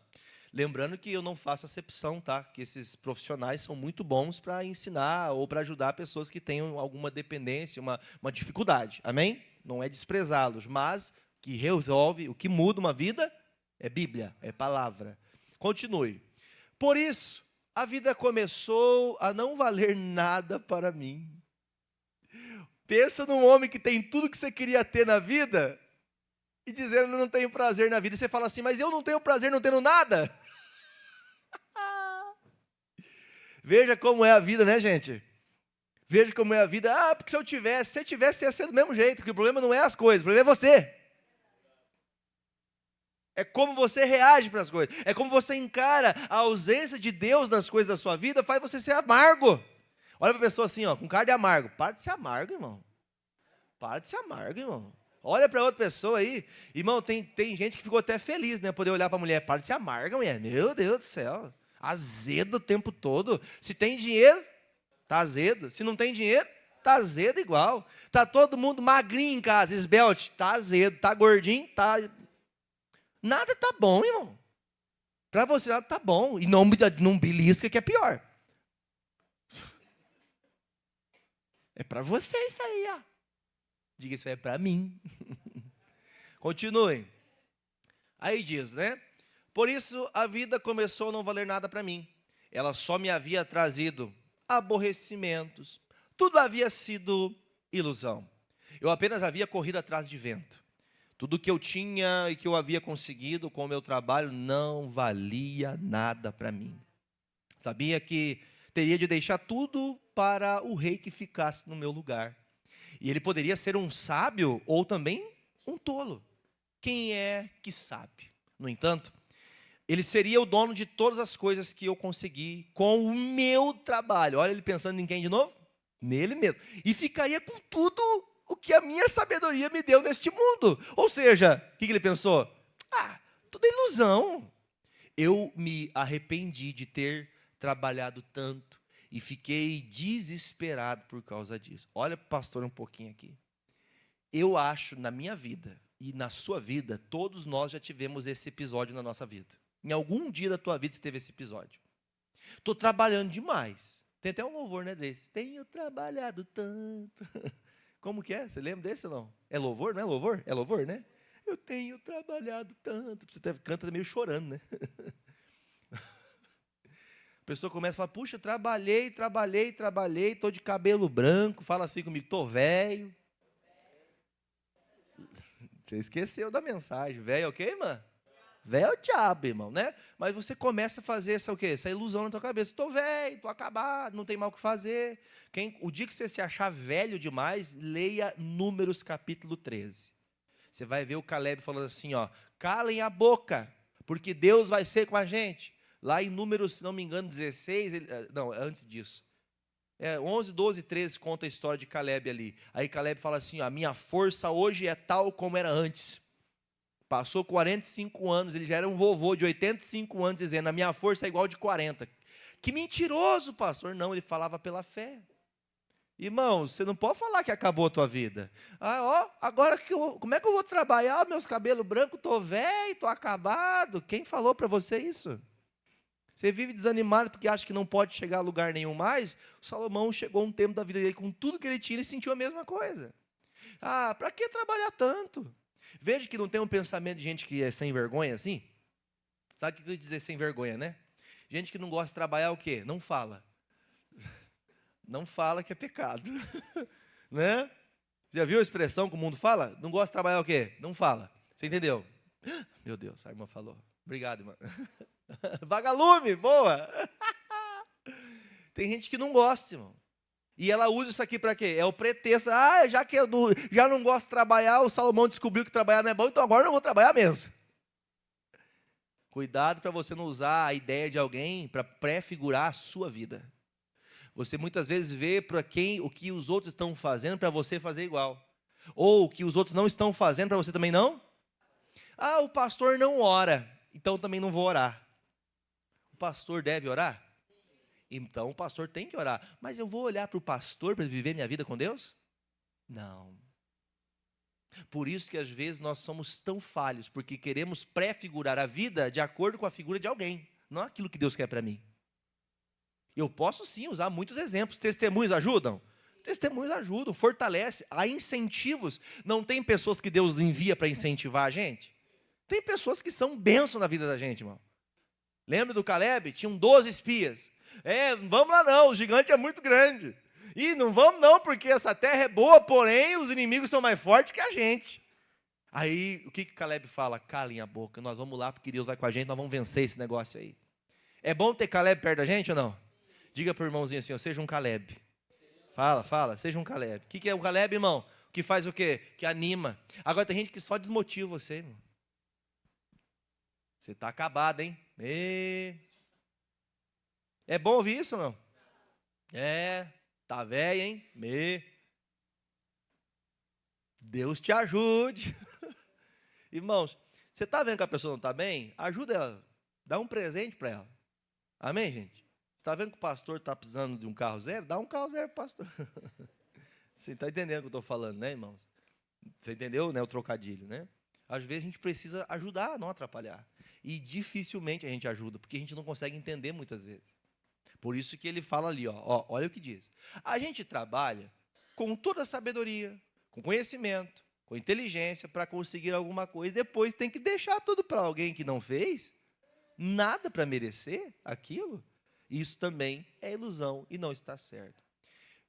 Lembrando que eu não faço acepção, tá? Que esses profissionais são muito bons para ensinar ou para ajudar pessoas que tenham alguma dependência, uma dificuldade. Amém? Não é desprezá-los, mas que resolve, o que muda uma vida é Bíblia, é palavra. Continue. Por isso, a vida começou a não valer nada para mim. Pensa num homem que tem tudo que você queria ter na vida e dizendo, não tenho prazer na vida. E você fala assim, mas eu não tenho prazer não tendo nada. Veja como é a vida, né, gente? Veja como é a vida. Ah, porque se você tivesse, ia ser do mesmo jeito. Porque o problema não é as coisas, o problema é você. É como você reage para as coisas. É como você encara a ausência de Deus nas coisas da sua vida, faz você ser amargo. Olha para a pessoa assim, ó, com cara de amargo. Para de ser amargo, irmão. Para de ser amargo, irmão. Olha para outra pessoa aí. Irmão, tem gente que ficou até feliz, né? Poder olhar para a mulher. Para de ser amarga, mulher. Meu Deus do céu. Azedo o tempo todo. Se tem dinheiro, tá azedo. Se não tem dinheiro, tá azedo igual. Tá todo mundo magrinho em casa, esbelte. Tá azedo. Tá gordinho, tá... Nada tá bom, irmão. Para você nada tá bom. E não belisca que é pior. É para você isso aí, ó. Diga, isso é para mim. Continue. Aí diz, né? Por isso a vida começou a não valer nada para mim. Ela só me havia trazido aborrecimentos. Tudo havia sido ilusão. Eu apenas havia corrido atrás de vento. Tudo que eu tinha e que eu havia conseguido com o meu trabalho não valia nada para mim. Sabia que teria de deixar tudo para o rei que ficasse no meu lugar. E ele poderia ser um sábio ou também um tolo. Quem é que sabe? No entanto, ele seria o dono de todas as coisas que eu consegui com o meu trabalho. Olha ele pensando em quem de novo? Nele mesmo. E ficaria com tudo o que a minha sabedoria me deu neste mundo. Ou seja, o que ele pensou? Tudo é ilusão. Eu me arrependi de ter trabalhado tanto e fiquei desesperado por causa disso. Olha para o pastor um pouquinho aqui. Eu acho, na minha vida e na sua vida, todos nós já tivemos esse episódio na nossa vida. Em algum dia da tua vida você teve esse episódio. Estou trabalhando demais. Tem até um louvor, né, desse. Tenho trabalhado tanto. Como que é? Você lembra desse ou não? É louvor, não é louvor? É louvor, né? Eu tenho trabalhado tanto. Você canta meio chorando, né? A pessoa começa a falar, puxa, trabalhei, estou de cabelo branco, fala assim comigo, estou velho. Você esqueceu da mensagem, velho é o quê, irmã? Velho é o diabo, irmão, né? Mas você começa a fazer essa ilusão na tua cabeça. Estou velho, estou acabado, não tem mal o que fazer. O dia que você se achar velho demais, leia Números capítulo 13. Você vai ver o Caleb falando assim, ó, calem a boca, porque Deus vai ser com a gente. Lá em Números, se não me engano, 16, antes disso. 11, 12, 13 conta a história de Caleb ali. Aí Caleb fala assim, ó, a minha força hoje é tal como era antes. Passou 45 anos, ele já era um vovô de 85 anos, dizendo, a minha força é igual de 40. Que mentiroso, pastor. Não, ele falava pela fé. Irmão, você não pode falar que acabou a tua vida. Agora como é que eu vou trabalhar? Meus cabelos brancos, estou velho, estou acabado. Quem falou para você isso? Você vive desanimado porque acha que não pode chegar a lugar nenhum mais? O Salomão chegou um tempo da vida dele, com tudo que ele tinha, ele sentiu a mesma coisa. Para que trabalhar tanto? Veja que não tem um pensamento de gente que é sem vergonha assim. Sabe o que eu quis dizer sem vergonha, né? Gente que não gosta de trabalhar o quê? Não fala. Não fala que é pecado. Né? Você já viu a expressão que o mundo fala? Não gosta de trabalhar o quê? Não fala. Você entendeu? Meu Deus, a irmã falou. Obrigado, irmã. Vagalume, boa. Tem gente que não gosta, irmão. E ela usa isso aqui para quê? É o pretexto. Ah, já que eu já não gosto de trabalhar, o Salomão descobriu que trabalhar não é bom, então agora eu não vou trabalhar mesmo. Cuidado para você não usar a ideia de alguém para prefigurar a sua vida. Você muitas vezes vê para quem o que os outros estão fazendo para você fazer igual. Ou o que os outros não estão fazendo para você também não? Ah, o pastor não ora, então também não vou orar. O pastor deve orar? Então o pastor tem que orar. Mas eu vou olhar para o pastor para viver minha vida com Deus? Não. Por isso que às vezes nós somos tão falhos, porque queremos prefigurar a vida de acordo com a figura de alguém, não aquilo que Deus quer para mim. Eu posso sim usar muitos exemplos. Testemunhos ajudam? Testemunhos ajudam, fortalecem. Há incentivos. Não tem pessoas que Deus envia para incentivar a gente? Tem pessoas que são bênção na vida da gente, irmão. Lembra do Caleb? Tinham 12 espias. Não vamos lá não, o gigante é muito grande. E não vamos não, porque essa terra é boa, porém os inimigos são mais fortes que a gente. Aí, o que Caleb fala? Calem a boca, nós vamos lá, porque Deus vai com a gente, nós vamos vencer esse negócio aí. É bom ter Caleb perto da gente ou não? Diga para o irmãozinho assim, seja um Caleb. Fala, seja um Caleb. O que é um Caleb, irmão? Que faz o quê? Que anima. Agora tem gente que só desmotiva você, irmão. Você está acabado, hein? É bom ouvir isso ou não? Tá velho, hein? Deus te ajude. Irmãos, você está vendo que a pessoa não está bem? Ajuda ela. Dá um presente para ela. Amém, gente? Você está vendo que o pastor está precisando de um carro zero? Dá um carro zero para o pastor. Você está entendendo o que eu estou falando, né, irmãos? Você entendeu, né, o trocadilho, né? Às vezes a gente precisa ajudar, não atrapalhar. E dificilmente a gente ajuda, porque a gente não consegue entender muitas vezes. Por isso que ele fala ali, olha o que diz. A gente trabalha com toda a sabedoria, com conhecimento, com inteligência, para conseguir alguma coisa. Depois tem que deixar tudo para alguém que não fez. Nada para merecer aquilo. Isso também é ilusão e não está certo.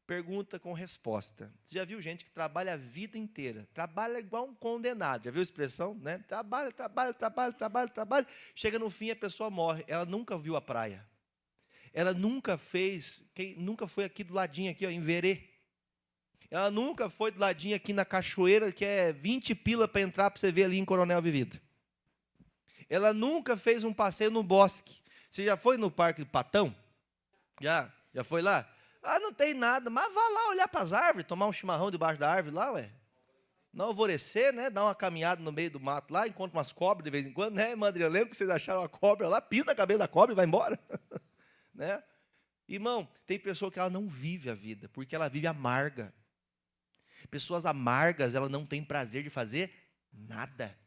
Pergunta com resposta. Você já viu gente que trabalha a vida inteira? Trabalha igual um condenado. Já viu a expressão? Né? Trabalha. Chega no fim, a pessoa morre. Ela nunca viu a praia. Ela nunca nunca foi aqui do ladinho, aqui, em Verê. Ela nunca foi do ladinho aqui na cachoeira, que é 20 pila para entrar, para você ver ali em Coronel Vivido. Ela nunca fez um passeio no bosque. Você já foi no Parque do Patão? Já foi lá? Ah, não tem nada, mas vá lá olhar para as árvores, tomar um chimarrão debaixo da árvore lá, ué. Não alvorecer, né? Dar uma caminhada no meio do mato lá, encontra umas cobras de vez em quando, né, Madrinha? Eu lembro que vocês acharam uma cobra lá, pisa na cabeça da cobra e vai embora. Né? Irmão, tem pessoa que ela não vive a vida, porque ela vive amarga. Pessoas amargas, ela não tem prazer de fazer nada.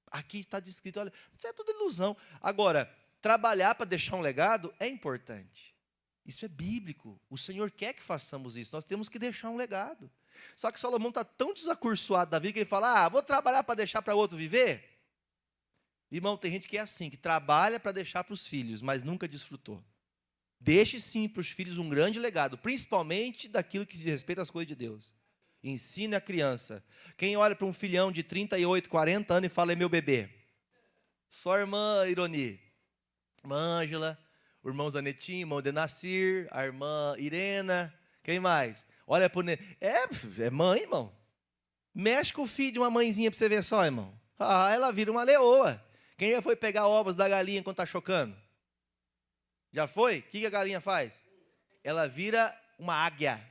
Aqui está descrito, olha, isso é tudo ilusão. Agora, trabalhar para deixar um legado é importante. Isso é bíblico. O Senhor quer que façamos isso. Nós temos que deixar um legado. Só que Salomão está tão desacursoado da vida que ele fala, vou trabalhar para deixar para outro viver? Irmão, tem gente que é assim, que trabalha para deixar para os filhos, mas nunca desfrutou. Deixe sim para os filhos um grande legado, principalmente daquilo que diz respeito às coisas de Deus. Ensine a criança. Quem olha para um filhão de 38, 40 anos e fala, é meu bebê? Só a irmã Ironi, irmã Ângela, o irmão Zanetinho, irmão Denacir, a irmã Irena, quem mais? Olha para o... É mãe, irmão. Mexe com o filho de uma mãezinha para você ver só, irmão. Ela vira uma leoa. Quem já foi pegar ovos da galinha enquanto está chocando? Já foi? O que a galinha faz? Ela vira uma águia.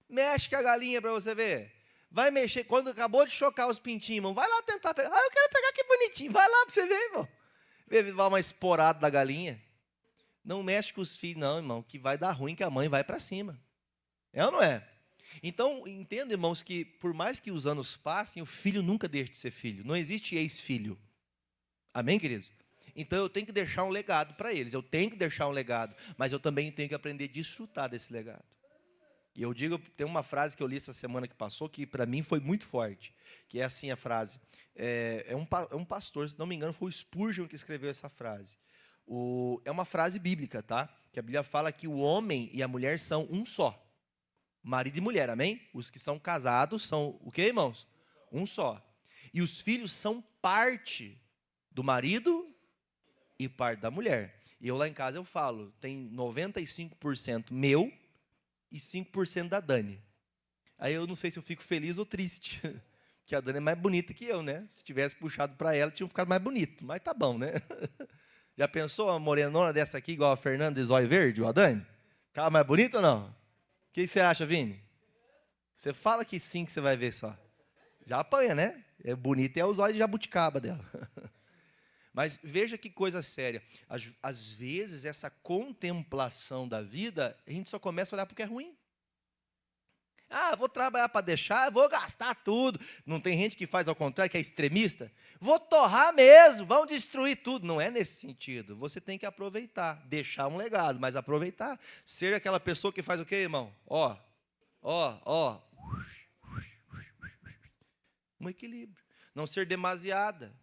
Mexe com a galinha para você ver. Vai mexer, quando acabou de chocar os pintinhos, irmão, vai lá tentar pegar. Eu quero pegar que bonitinho. Vai lá para você ver, irmão. Vai uma esporada da galinha. Não mexe com os filhos, não, irmão, que vai dar ruim, que a mãe vai para cima. É ou não é? Então, entenda, irmãos, que por mais que os anos passem, o filho nunca deixa de ser filho. Não existe ex-filho. Amém, queridos? Então eu tenho que deixar um legado para eles. Eu tenho que deixar um legado, mas eu também tenho que aprender a desfrutar desse legado. E eu digo, tem uma frase que eu li essa semana que passou, que para mim foi muito forte, que é assim a frase. É um pastor, se não me engano, foi o Spurgeon que escreveu essa frase. É uma frase bíblica, tá? Que a Bíblia fala que o homem e a mulher são um só. Marido e mulher, amém? Os que são casados são o quê, irmãos? Um só. E os filhos são parte do marido e parte da mulher. E eu lá em casa eu falo, tem 95% meu e 5% da Dani. Aí eu não sei se eu fico feliz ou triste, porque a Dani é mais bonita que eu, né? Se tivesse puxado para ela, tinha ficado mais bonito, mas tá bom, né? Já pensou uma morenona dessa aqui, igual a Fernanda de Zóio Verde, ou a Dani? Ficava mais bonita ou não? O que você acha, Vini? Você fala que sim, que você vai ver só. Já apanha, né? É bonita é o zóio de jabuticaba dela. Mas veja que coisa séria. Às vezes, essa contemplação da vida, a gente só começa a olhar porque é ruim. Ah, vou trabalhar para deixar, vou gastar tudo. Não tem gente que faz ao contrário, que é extremista? Vou torrar mesmo, vão destruir tudo. Não é nesse sentido. Você tem que aproveitar, deixar um legado, mas aproveitar. Ser aquela pessoa que faz o quê, irmão? Ó. Um equilíbrio. Não ser demasiada.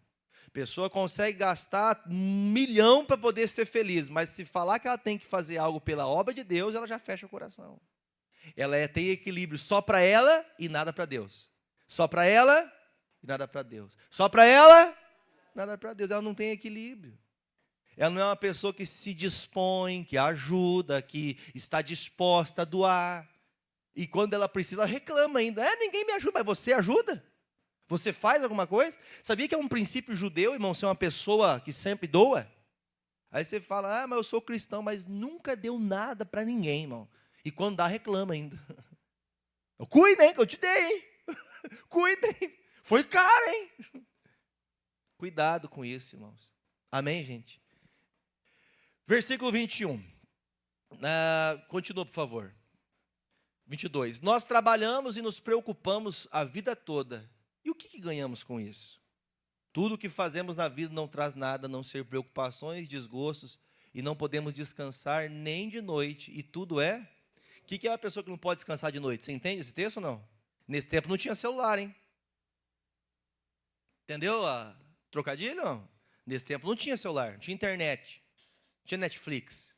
A pessoa consegue gastar 1 milhão para poder ser feliz, mas se falar que ela tem que fazer algo pela obra de Deus, ela já fecha o coração. Ela tem equilíbrio só para ela e nada para Deus. Só para ela e nada para Deus. Só para ela, nada para Deus. Ela não tem equilíbrio. Ela não é uma pessoa que se dispõe, que ajuda, que está disposta a doar. E quando ela precisa, ela reclama ainda. Ninguém me ajuda, mas você ajuda? Você faz alguma coisa? Sabia que é um princípio judeu, irmão, ser uma pessoa que sempre doa? Aí você fala, mas eu sou cristão, mas nunca deu nada para ninguém, irmão. E quando dá, reclama ainda. Cuidem, que eu te dei, hein? Cuidem. Foi caro, hein? Cuidado com isso, irmãos. Amém, gente? Versículo 21. Continua, por favor. 22. Nós trabalhamos e nos preocupamos a vida toda. E o que ganhamos com isso? Tudo o que fazemos na vida não traz nada, a não ser preocupações, desgostos, e não podemos descansar nem de noite, e tudo é... O que é uma pessoa que não pode descansar de noite? Você entende esse texto ou não? Nesse tempo não tinha celular, hein? Entendeu a trocadilho? Não? Nesse tempo não tinha celular, não tinha internet, não tinha Netflix,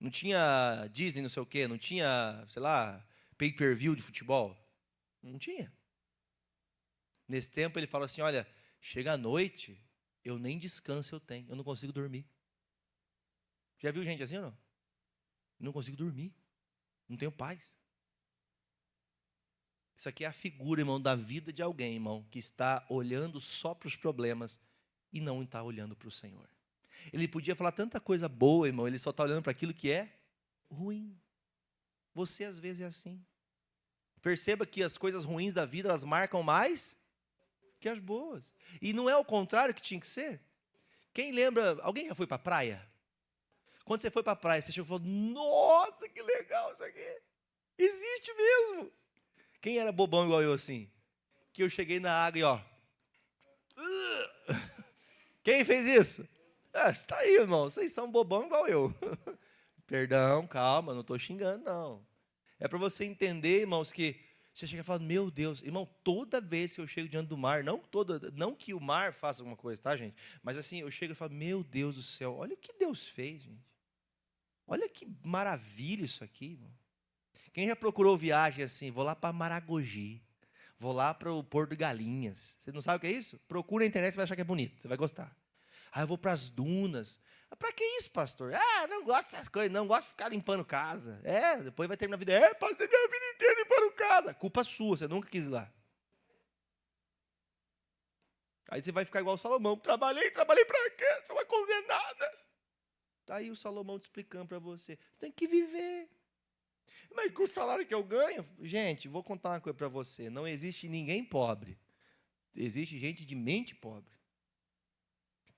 não tinha Disney, não sei o quê, não tinha, sei lá, pay-per-view de futebol. Não tinha. Nesse tempo ele fala assim, olha, chega a noite, eu nem descanso eu tenho, eu não consigo dormir. Já viu gente assim ou não? Não consigo dormir, não tenho paz. Isso aqui é a figura, irmão, da vida de alguém, irmão, que está olhando só para os problemas e não está olhando para o Senhor. Ele podia falar tanta coisa boa, irmão, ele só está olhando para aquilo que é ruim. Você às vezes é assim. Perceba que as coisas ruins da vida, elas marcam mais que as boas. E não é o contrário que tinha que ser. Quem lembra, alguém já foi para a praia? Quando você foi para a praia, você chegou e falou, nossa, que legal isso aqui. Existe mesmo. Quem era bobão igual eu assim? Que eu cheguei na água e ó. Quem fez isso? Está aí, irmão. Vocês são bobão igual eu. Perdão, calma, não estou xingando, não. É para você entender, irmãos, que você chega e fala, meu Deus, irmão, toda vez que eu chego diante do mar, não que o mar faça alguma coisa, tá, gente? Mas assim, eu chego e falo, meu Deus do céu, olha o que Deus fez, gente. Olha que maravilha isso aqui, irmão. Quem já procurou viagem assim, vou lá para Maragogi, vou lá para o Porto de Galinhas. Você não sabe o que é isso? Procura na internet, você vai achar que é bonito, você vai gostar. Eu vou para as dunas. Para que isso, pastor? Não gosto dessas coisas, não gosto de ficar limpando casa. Depois vai terminar a vida. Passei minha vida inteira limpando casa. Culpa sua, você nunca quis ir lá. Aí você vai ficar igual o Salomão. Trabalhei para quê? Você vai condenada. Está aí o Salomão te explicando para você. Você tem que viver. Mas com o salário que eu ganho, gente, vou contar uma coisa para você. Não existe ninguém pobre. Existe gente de mente pobre.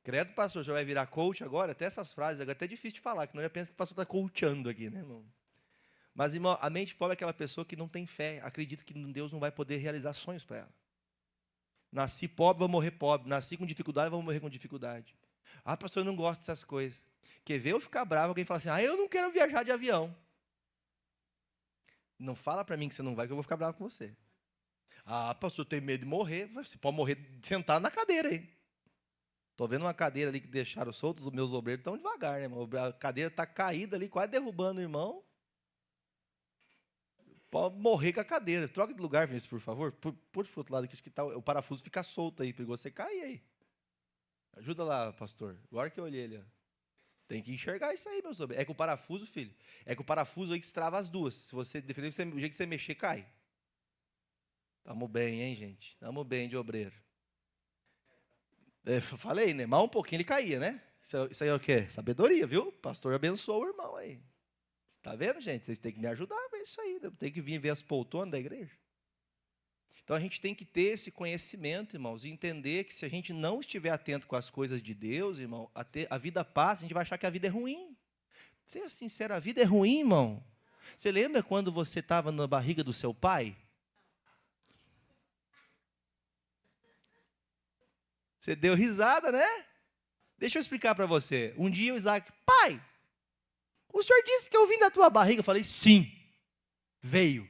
Credo, pastor, já vai virar coach agora? Até essas frases, agora é até difícil de falar, que não já pensa que o pastor está coachando aqui, né, irmão? Mas, irmão, a mente pobre é aquela pessoa que não tem fé, acredita que Deus não vai poder realizar sonhos para ela. Nasci pobre, vou morrer pobre. Nasci com dificuldade, vou morrer com dificuldade. Pastor, eu não gosto dessas coisas. Quer ver eu ficar bravo, alguém fala assim, eu não quero viajar de avião. Não fala para mim que você não vai, que eu vou ficar bravo com você. Ah, pastor, eu tenho medo de morrer. Você pode morrer sentado na cadeira aí. Estou vendo uma cadeira ali que deixaram soltos, os meus obreiros estão devagar, né, irmão? A cadeira está caída ali, quase derrubando o irmão. Pode morrer com a cadeira. Troca de lugar, Vinícius, por favor. Puxa para o outro lado, que tá, o parafuso fica solto aí, perigoso você cair aí. Ajuda lá, pastor. Agora que eu olhei ele, ó. Tem que enxergar isso aí, meus obreiros. É que o parafuso, filho, é que o parafuso aí que estrava as duas. Se você, dependendo do jeito que você mexer, cai. Tamo bem, hein, gente? Tamo bem de obreiro. Falei, né? Mas um pouquinho ele caía, né? Isso aí é o quê? Sabedoria, viu? O pastor abençoou o irmão aí. Tá vendo, gente? Vocês têm que me ajudar a ver isso aí. Tem que vir ver as poltronas da igreja. Então a gente tem que ter esse conhecimento, irmãos, e entender que se a gente não estiver atento com as coisas de Deus, irmão, a vida passa, a gente vai achar que a vida é ruim. Seja sincero, a vida é ruim, irmão. Você lembra quando você estava na barriga do seu pai? Você deu risada, né? Deixa eu explicar para você. Um dia o Isaac, pai, o senhor disse que eu vim da tua barriga. Eu falei, sim, veio.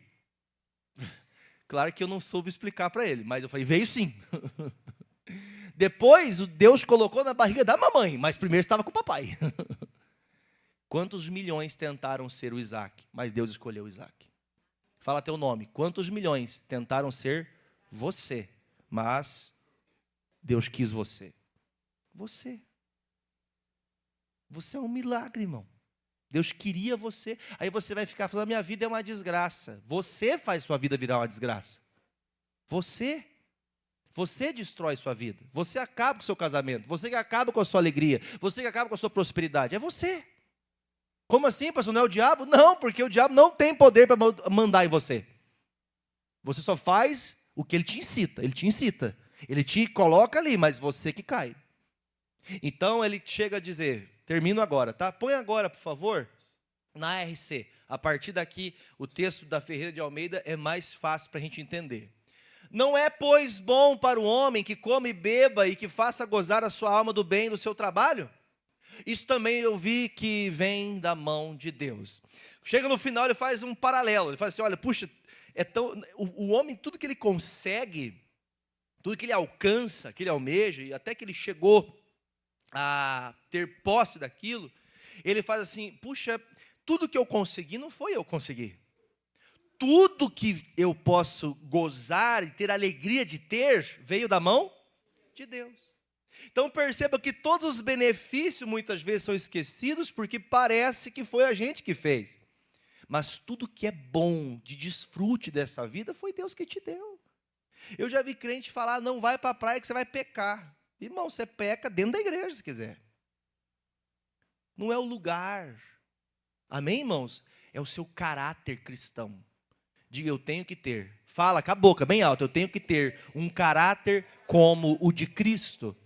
Claro que eu não soube explicar para ele, mas eu falei, veio sim. Depois, Deus colocou na barriga da mamãe, mas primeiro estava com o papai. Quantos milhões tentaram ser o Isaac, mas Deus escolheu o Isaac? Fala teu nome. Quantos milhões tentaram ser você, mas Deus quis você? Você. Você é um milagre, irmão. Deus queria você. Aí você vai ficar falando, minha vida é uma desgraça. Você faz sua vida virar uma desgraça. Você. Você destrói sua vida. Você acaba com o seu casamento. Você que acaba com a sua alegria. Você que acaba com a sua prosperidade. É você. Como assim, pastor? Não é o diabo? Não, porque o diabo não tem poder para mandar em você. Você só faz o que ele te incita. Ele te incita. Ele te coloca ali, mas você que cai. Então ele chega a dizer, termino agora, tá? Põe agora, por favor, na RC. A partir daqui, o texto da Ferreira de Almeida é mais fácil para a gente entender. Não é, pois, bom para o homem que come e beba e que faça gozar a sua alma do bem do seu trabalho? Isso também eu vi que vem da mão de Deus. Chega no final, ele faz um paralelo. Ele fala assim, olha, puxa, o homem, tudo que ele consegue, tudo que ele alcança, que ele almeja, e até que ele chegou a ter posse daquilo, ele faz assim, puxa, tudo que eu consegui não foi eu conseguir. Tudo que eu posso gozar e ter alegria de ter, veio da mão de Deus. Então perceba que todos os benefícios muitas vezes são esquecidos porque parece que foi a gente que fez. Mas tudo que é bom, de desfrute dessa vida, foi Deus que te deu. Eu já vi crente falar, não vai para a praia que você vai pecar. Irmão, você peca dentro da igreja se quiser. Não é o lugar. Amém, irmãos? É o seu caráter cristão. Diga, eu tenho que ter. Fala com a boca bem alta, eu tenho que ter um caráter como o de Cristo.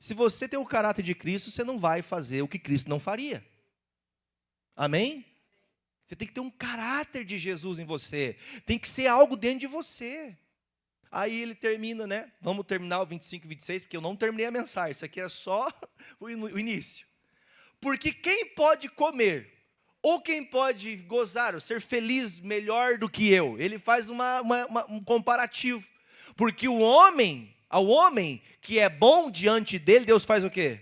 Se você tem o caráter de Cristo, você não vai fazer o que Cristo não faria. Amém? Você tem que ter um caráter de Jesus em você. Tem que ser algo dentro de você. Aí ele termina, né? Vamos terminar o 25 e 26, porque eu não terminei a mensagem. Isso aqui é só o início. Porque quem pode comer, ou quem pode gozar, ou ser feliz melhor do que eu? Ele faz um comparativo. Porque ao homem que é bom diante dele, Deus faz o quê?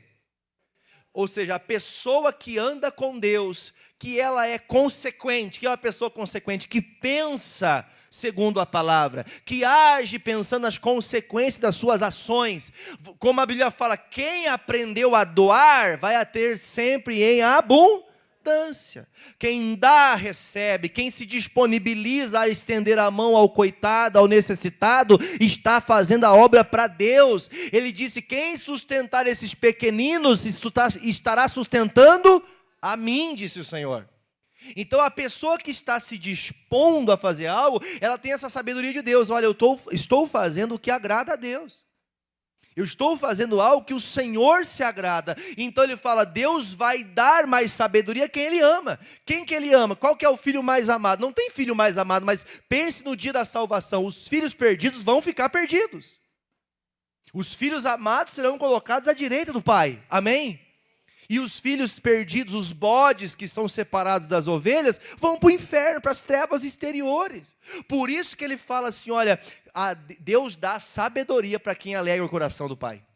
Ou seja, a pessoa que anda com Deus, que ela é consequente, que é uma pessoa consequente, que pensa segundo a palavra, que age pensando nas consequências das suas ações. Como a Bíblia fala, quem aprendeu a doar, vai a ter sempre em abundância. Quem dá, recebe. Quem se disponibiliza a estender a mão ao coitado, ao necessitado, está fazendo a obra para Deus. Ele disse, quem sustentar esses pequeninos, estará sustentando a mim, disse o Senhor. Então a pessoa que está se dispondo a fazer algo, ela tem essa sabedoria de Deus. Olha, eu estou fazendo o que agrada a Deus. Eu estou fazendo algo que o Senhor se agrada. Então ele fala, Deus vai dar mais sabedoria a quem Ele ama. Quem que Ele ama? Qual que é o filho mais amado? Não tem filho mais amado, mas pense no dia da salvação. Os filhos perdidos vão ficar perdidos. Os filhos amados serão colocados à direita do Pai. Amém? E os filhos perdidos, os bodes que são separados das ovelhas, vão para o inferno, para as trevas exteriores. Por isso que ele fala assim, olha, Deus dá sabedoria para quem alegra o coração do Pai.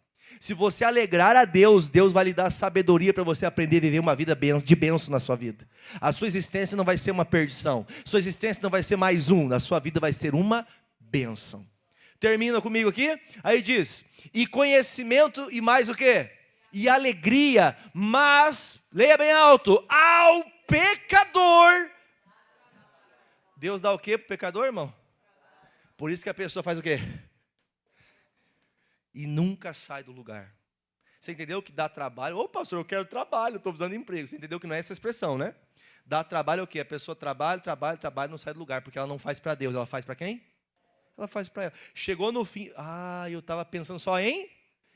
Se você alegrar a Deus, Deus vai lhe dar sabedoria para você aprender a viver uma vida de bênção na sua vida. A sua existência não vai ser uma perdição. Sua existência não vai ser mais a sua vida vai ser uma bênção. Termina comigo aqui, aí diz, e conhecimento e mais o quê? E alegria, mas, leia bem alto, ao pecador. Deus dá o quê para o pecador, irmão? Por isso que a pessoa faz o quê? E nunca sai do lugar. Você entendeu que dá trabalho? Ô pastor, eu quero trabalho, estou precisando de emprego. Você entendeu que não é essa expressão, né? Dá trabalho é o quê? A pessoa trabalha, não sai do lugar, porque ela não faz para Deus, ela faz para quem? Ela faz para ela. Chegou no fim, eu estava pensando só em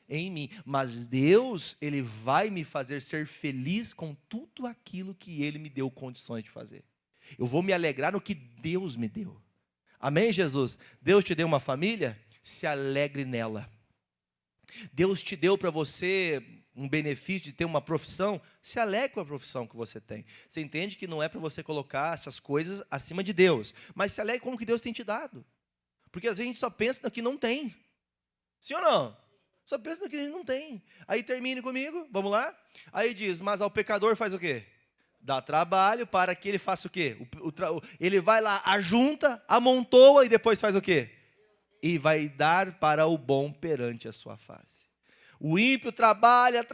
mim. Mas Deus, Ele vai me fazer ser feliz com tudo aquilo que Ele me deu condições de fazer. Eu vou me alegrar no que Deus me deu. Amém, Jesus? Deus te deu uma família? Se alegre nela. Deus te deu para você um benefício de ter uma profissão? Se alegre com a profissão que você tem. Você entende que não é para você colocar essas coisas acima de Deus. Mas se alegre com o que Deus tem te dado. Porque às vezes a gente só pensa no que não tem. Sim ou não? Só pensa no que a gente não tem. Aí termine comigo, vamos lá? Aí diz, mas ao pecador faz o quê? Dá trabalho para que ele faça o quê? Ele vai lá, ajunta, amontoa e depois faz o quê? E vai dar para o bom perante a sua face. O ímpio trabalha,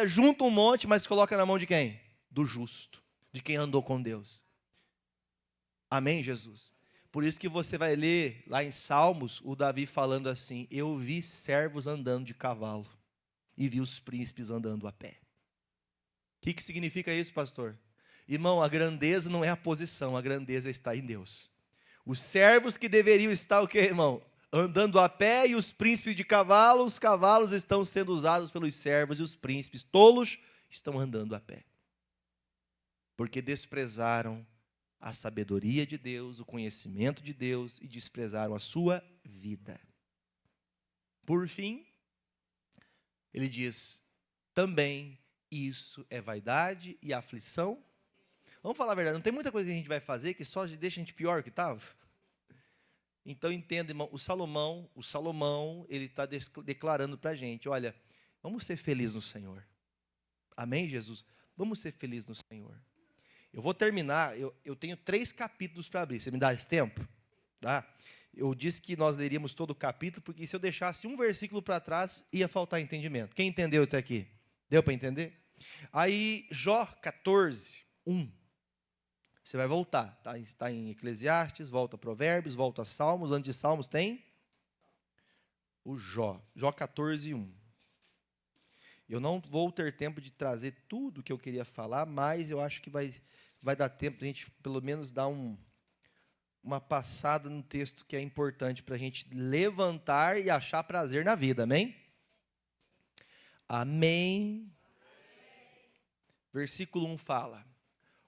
junta um monte, mas coloca na mão de quem? Do justo, de quem andou com Deus. Amém, Jesus? Por isso que você vai ler lá em Salmos, o Davi falando assim, eu vi servos andando de cavalo e vi os príncipes andando a pé. O que significa isso, pastor? Irmão, a grandeza não é a posição, a grandeza está em Deus. Os servos que deveriam estar o quê, irmão? Andando a pé e os príncipes de cavalo, os cavalos estão sendo usados pelos servos e os príncipes tolos estão andando a pé. Porque desprezaram a sabedoria de Deus, o conhecimento de Deus e desprezaram a sua vida. Por fim, ele diz, também isso é vaidade e aflição. Vamos falar a verdade, não tem muita coisa que a gente vai fazer que só deixa a gente pior que estava? Então entenda, irmão, o Salomão, ele está declarando para a gente, olha, vamos ser felizes no Senhor. Amém, Jesus? Vamos ser felizes no Senhor. Eu vou terminar, eu tenho 3 capítulos para abrir, você me dá esse tempo? Tá? Eu disse que nós leríamos todo o capítulo, porque se eu deixasse um versículo para trás, ia faltar entendimento. Quem entendeu até aqui? Deu para entender? Aí, Jó 14, 1. Você vai voltar, tá? Está em Eclesiastes, volta a Provérbios, volta a Salmos. Antes de Salmos tem o Jó. Jó 14, 1. Eu não vou ter tempo de trazer tudo que eu queria falar, mas eu acho que vai dar tempo de a gente, pelo menos, dar uma passada no texto que é importante para a gente levantar e achar prazer na vida, amém? Amém. Versículo 1 fala,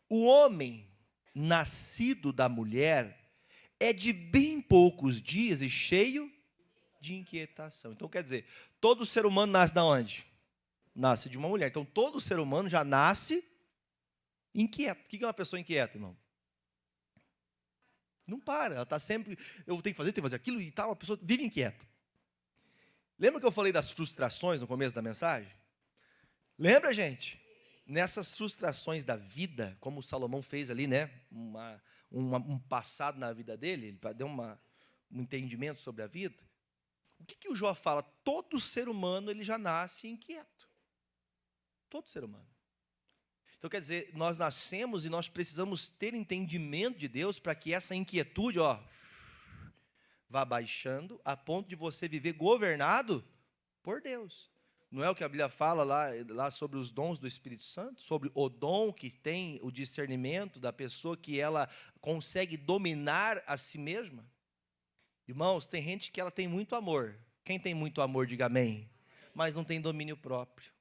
o homem nascido da mulher é de bem poucos dias e cheio de inquietação. Então, quer dizer, todo ser humano nasce de onde? Nasce de uma mulher. Então, todo ser humano já nasce inquieto. O que é uma pessoa inquieta, irmão? Não para, ela está sempre, eu tenho que fazer aquilo e tal, a pessoa vive inquieta. Lembra que eu falei das frustrações no começo da mensagem? Lembra, gente? Nessas frustrações da vida, como o Salomão fez ali, né? Um passado na vida dele, ele deu um entendimento sobre a vida. O que o Jó fala? Todo ser humano ele já nasce inquieto. Todo ser humano. Então, quer dizer, nós nascemos e nós precisamos ter entendimento de Deus para que essa inquietude, vá baixando a ponto de você viver governado por Deus. Não é o que a Bíblia fala lá sobre os dons do Espírito Santo? Sobre o dom que tem o discernimento da pessoa que ela consegue dominar a si mesma? Irmãos, tem gente que ela tem muito amor. Quem tem muito amor, diga amém. Mas não tem domínio próprio.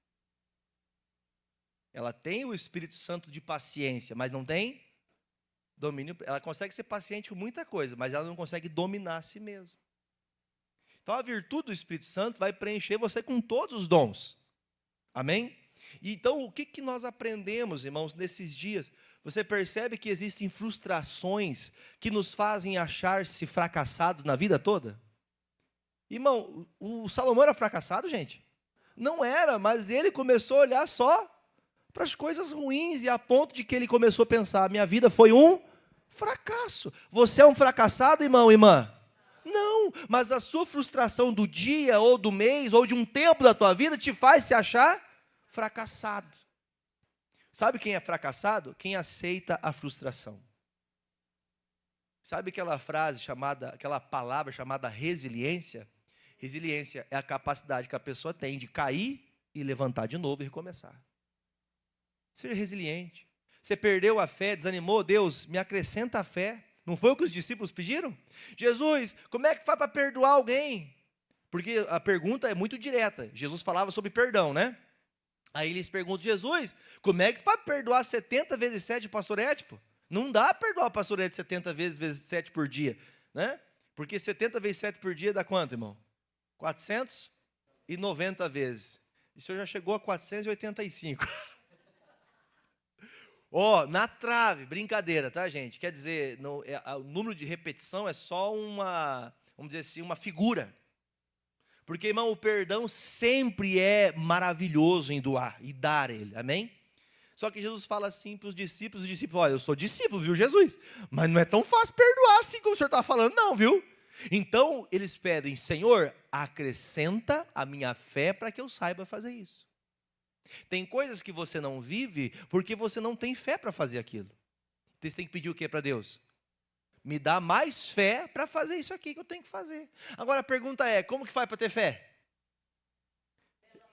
Ela tem o Espírito Santo de paciência, mas não tem domínio. Ela consegue ser paciente com muita coisa, mas ela não consegue dominar a si mesma. Então a virtude do Espírito Santo vai preencher você com todos os dons. Amém? Então, o que nós aprendemos, irmãos, nesses dias? Você percebe que existem frustrações que nos fazem achar-se fracassados na vida toda? Irmão, o Salomão era fracassado, gente? Não era, mas ele começou a olhar só para as coisas ruins, e a ponto de que ele começou a pensar, minha vida foi um fracasso. Você é um fracassado, irmão, irmã? Não, mas a sua frustração do dia, ou do mês, ou de um tempo da tua vida, te faz se achar fracassado. Sabe quem é fracassado? Quem aceita a frustração. Sabe aquela frase chamada, aquela palavra chamada resiliência? Resiliência é a capacidade que a pessoa tem de cair e levantar de novo e recomeçar. Seja resiliente. Você perdeu a fé, desanimou, Deus, me acrescenta a fé. Não foi o que os discípulos pediram? Jesus, como é que faz para perdoar alguém? Porque a pergunta é muito direta. Jesus falava sobre perdão, né? Aí eles perguntam, Jesus, como é que faz para perdoar 70 vezes 7 o pastor Édipo? Não dá para perdoar o pastor Édipo 70 vezes 7 por dia, né? Porque 70 vezes 7 por dia dá quanto, irmão? 490 vezes. E o senhor já chegou a 485. Na trave, brincadeira, tá, gente? Quer dizer, o número de repetição é só uma, vamos dizer assim, uma figura. Porque, irmão, o perdão sempre é maravilhoso em doar e dar ele, amém? Só que Jesus fala assim para os discípulos, olha, eu sou discípulo, viu, Jesus? Mas não é tão fácil perdoar assim como o senhor está falando, não, viu? Então, eles pedem, Senhor, acrescenta a minha fé para que eu saiba fazer isso. Tem coisas que você não vive porque você não tem fé para fazer aquilo. Então, você tem que pedir o que para Deus? Me dá mais fé para fazer isso aqui que eu tenho que fazer. Agora a pergunta é, como que faz para ter fé?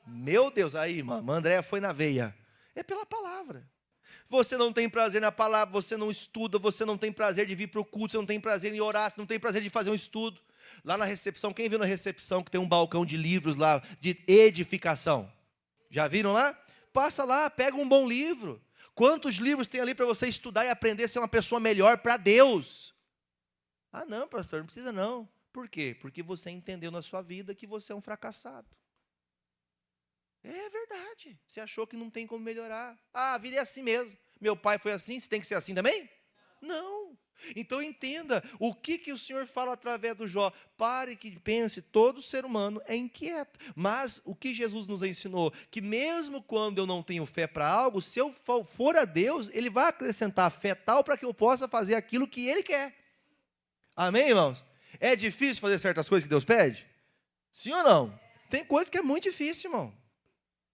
Meu Deus, aí, irmã, Andréia foi na veia. É pela palavra. Você não tem prazer na palavra, você não estuda, você não tem prazer de vir para o culto, você não tem prazer em orar, você não tem prazer de fazer um estudo. Lá na recepção, quem viu na recepção que tem um balcão de livros lá, de edificação? Já viram lá? Passa lá, pega um bom livro. Quantos livros tem ali para você estudar e aprender a ser uma pessoa melhor para Deus? Ah, não, pastor, não precisa não. Por quê? Porque você entendeu na sua vida que você é um fracassado. É verdade. Você achou que não tem como melhorar. Ah, a vida é assim mesmo. Meu pai foi assim, você tem que ser assim também? Não. Então entenda, o que o Senhor fala através do Jó? Pare que pense, todo ser humano é inquieto. Mas o que Jesus nos ensinou? Que mesmo quando eu não tenho fé para algo, se eu for a Deus, Ele vai acrescentar fé tal para que eu possa fazer aquilo que Ele quer. Amém, irmãos? É difícil fazer certas coisas que Deus pede? Sim ou não? Tem coisa que é muito difícil, irmão.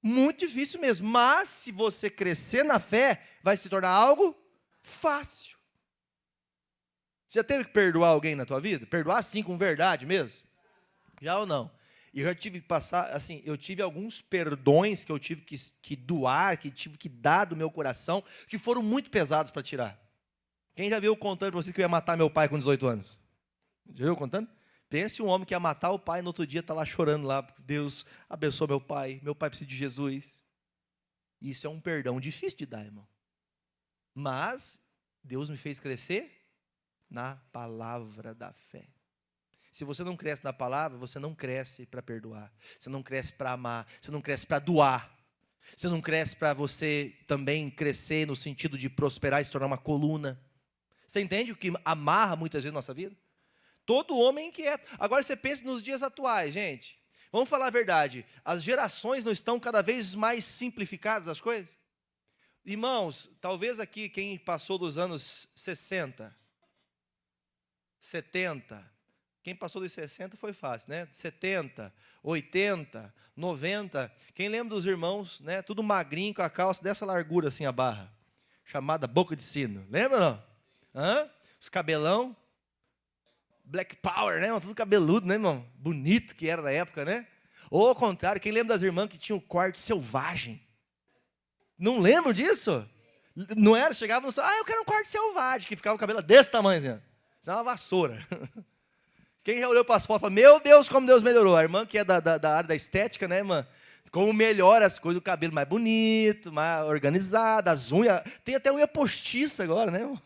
Muito difícil mesmo. Mas se você crescer na fé, vai se tornar algo fácil. Você já teve que perdoar alguém na tua vida? Perdoar sim, com verdade mesmo? Já ou não? E eu já tive que passar, assim, eu tive alguns perdões que eu tive que doar, que tive que dar do meu coração, que foram muito pesados para tirar. Quem já viu contando para vocês que eu ia matar meu pai com 18 anos? Já viu contando? Pense um homem que ia matar o pai, no outro dia está lá chorando lá, Deus abençoa meu pai precisa de Jesus. Isso é um perdão difícil de dar, irmão. Mas Deus me fez crescer na palavra da fé. Se você não cresce na palavra, você não cresce para perdoar. Você não cresce para amar. Você não cresce para doar. Você não cresce para você também crescer no sentido de prosperar e se tornar uma coluna. Você entende o que amarra muitas vezes a nossa vida? Todo homem é inquieto. Agora você pensa nos dias atuais, gente. Vamos falar a verdade. As gerações não estão cada vez mais simplificadas as coisas? Irmãos, talvez aqui quem passou dos anos 60, 70, quem passou dos 60 foi fácil, né? 70, 80, 90. Quem lembra dos irmãos, né? Tudo magrinho com a calça dessa largura assim a barra, chamada boca de sino. Lembra não? Os cabelão. Black Power, né? Tudo cabeludo, né, irmão? Bonito que era na época, né? Ou ao contrário, quem lembra das irmãs que tinham corte selvagem? Não lembro disso? Não era? Chegava no eu quero um corte selvagem, que ficava o cabelo desse tamanho, assim, isso é uma vassoura. Quem já olhou para as fotos fala, meu Deus, como Deus melhorou. A irmã que é da área da estética, né, irmã? Como melhora as coisas, o cabelo mais bonito, mais organizado, as unhas. Tem até unha postiça agora, né, irmão?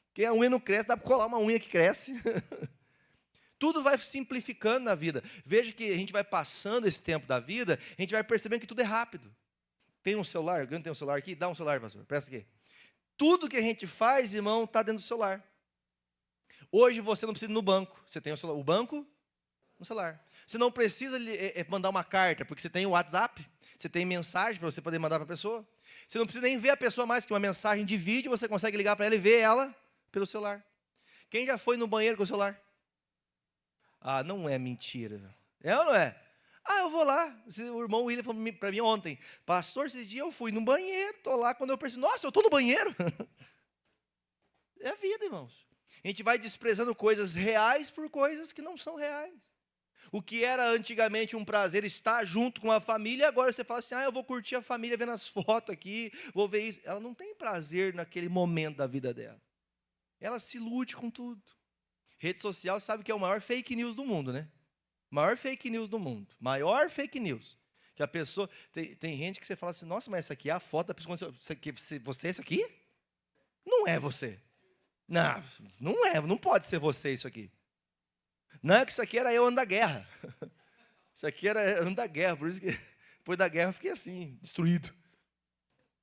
Porque a unha não cresce, dá para colar uma unha que cresce. Tudo vai simplificando na vida. Veja que a gente vai passando esse tempo da vida, a gente vai percebendo que tudo é rápido. Tem um celular? Alguém tem um celular aqui? Dá um celular, pastor. Presta aqui. Tudo que a gente faz, irmão, está dentro do celular. Hoje você não precisa ir no banco. Você tem o celular. O banco no celular. Você não precisa mandar uma carta, porque você tem o WhatsApp. Você tem mensagem para você poder mandar para a pessoa. Você não precisa nem ver a pessoa mais, que uma mensagem de vídeo, você consegue ligar para ela e ver ela pelo celular. Quem já foi no banheiro com o celular? Ah, não é mentira. É ou não é? Ah, eu vou lá. O irmão William falou para mim ontem, pastor, esse dia eu fui no banheiro, estou lá, quando eu percebi, nossa, eu estou no banheiro. É a vida, irmãos. A gente vai desprezando coisas reais por coisas que não são reais. O que era antigamente um prazer estar junto com a família, agora você fala assim, eu vou curtir a família vendo as fotos aqui, vou ver isso. Ela não tem prazer naquele momento da vida dela. Ela se ilude com tudo. Rede social sabe que é o maior fake news do mundo, né? Maior fake news do mundo. Maior fake news. Que a pessoa... Tem gente que você fala assim, nossa, mas essa aqui é a foto da pessoa. Você é isso aqui? Não é você. Não, não é. Não pode ser você isso aqui. Não, é que isso aqui era eu antes da guerra. Isso aqui era antes da guerra. Por isso que depois da guerra eu fiquei assim, destruído.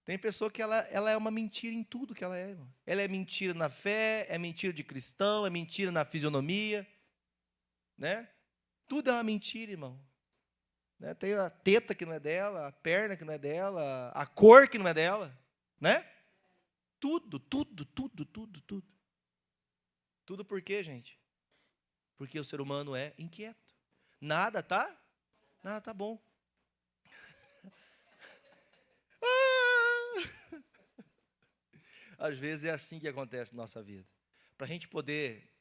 Tem pessoa que ela é uma mentira em tudo que ela é, irmão. Ela é mentira na fé, é mentira de cristão, é mentira na fisionomia, né? Tudo é uma mentira, irmão. Né? Tem a teta que não é dela, a perna que não é dela, a cor que não é dela, né? Tudo. Tudo por quê, gente? Porque o ser humano é inquieto. Nada tá bom. Às vezes é assim que acontece na nossa vida. Para a gente poder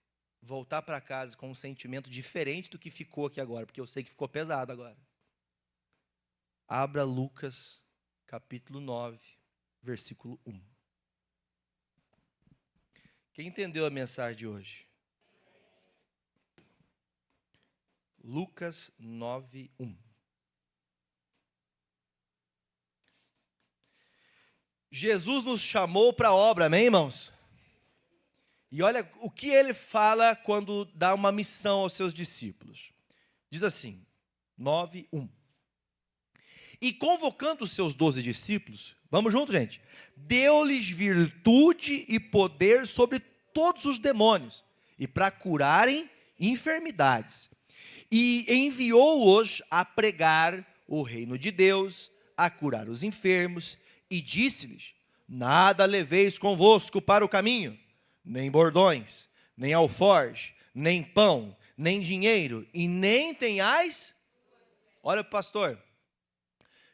voltar para casa com um sentimento diferente do que ficou aqui agora, porque eu sei que ficou pesado agora. Abra Lucas, capítulo 9, versículo 1. Quem entendeu a mensagem de hoje? Lucas 9, 1. Jesus nos chamou para a obra, amém, irmãos? E olha o que ele fala quando dá uma missão aos seus discípulos. Diz assim, 9, 1. E convocando os seus 12 discípulos, vamos junto, gente? Deu-lhes virtude e poder sobre todos os demônios, e para curarem enfermidades. E enviou-os a pregar o reino de Deus, a curar os enfermos, e disse-lhes, nada leveis convosco para o caminho, nem bordões, nem alforje, nem pão, nem dinheiro, e nem tenhais... Olha para o pastor,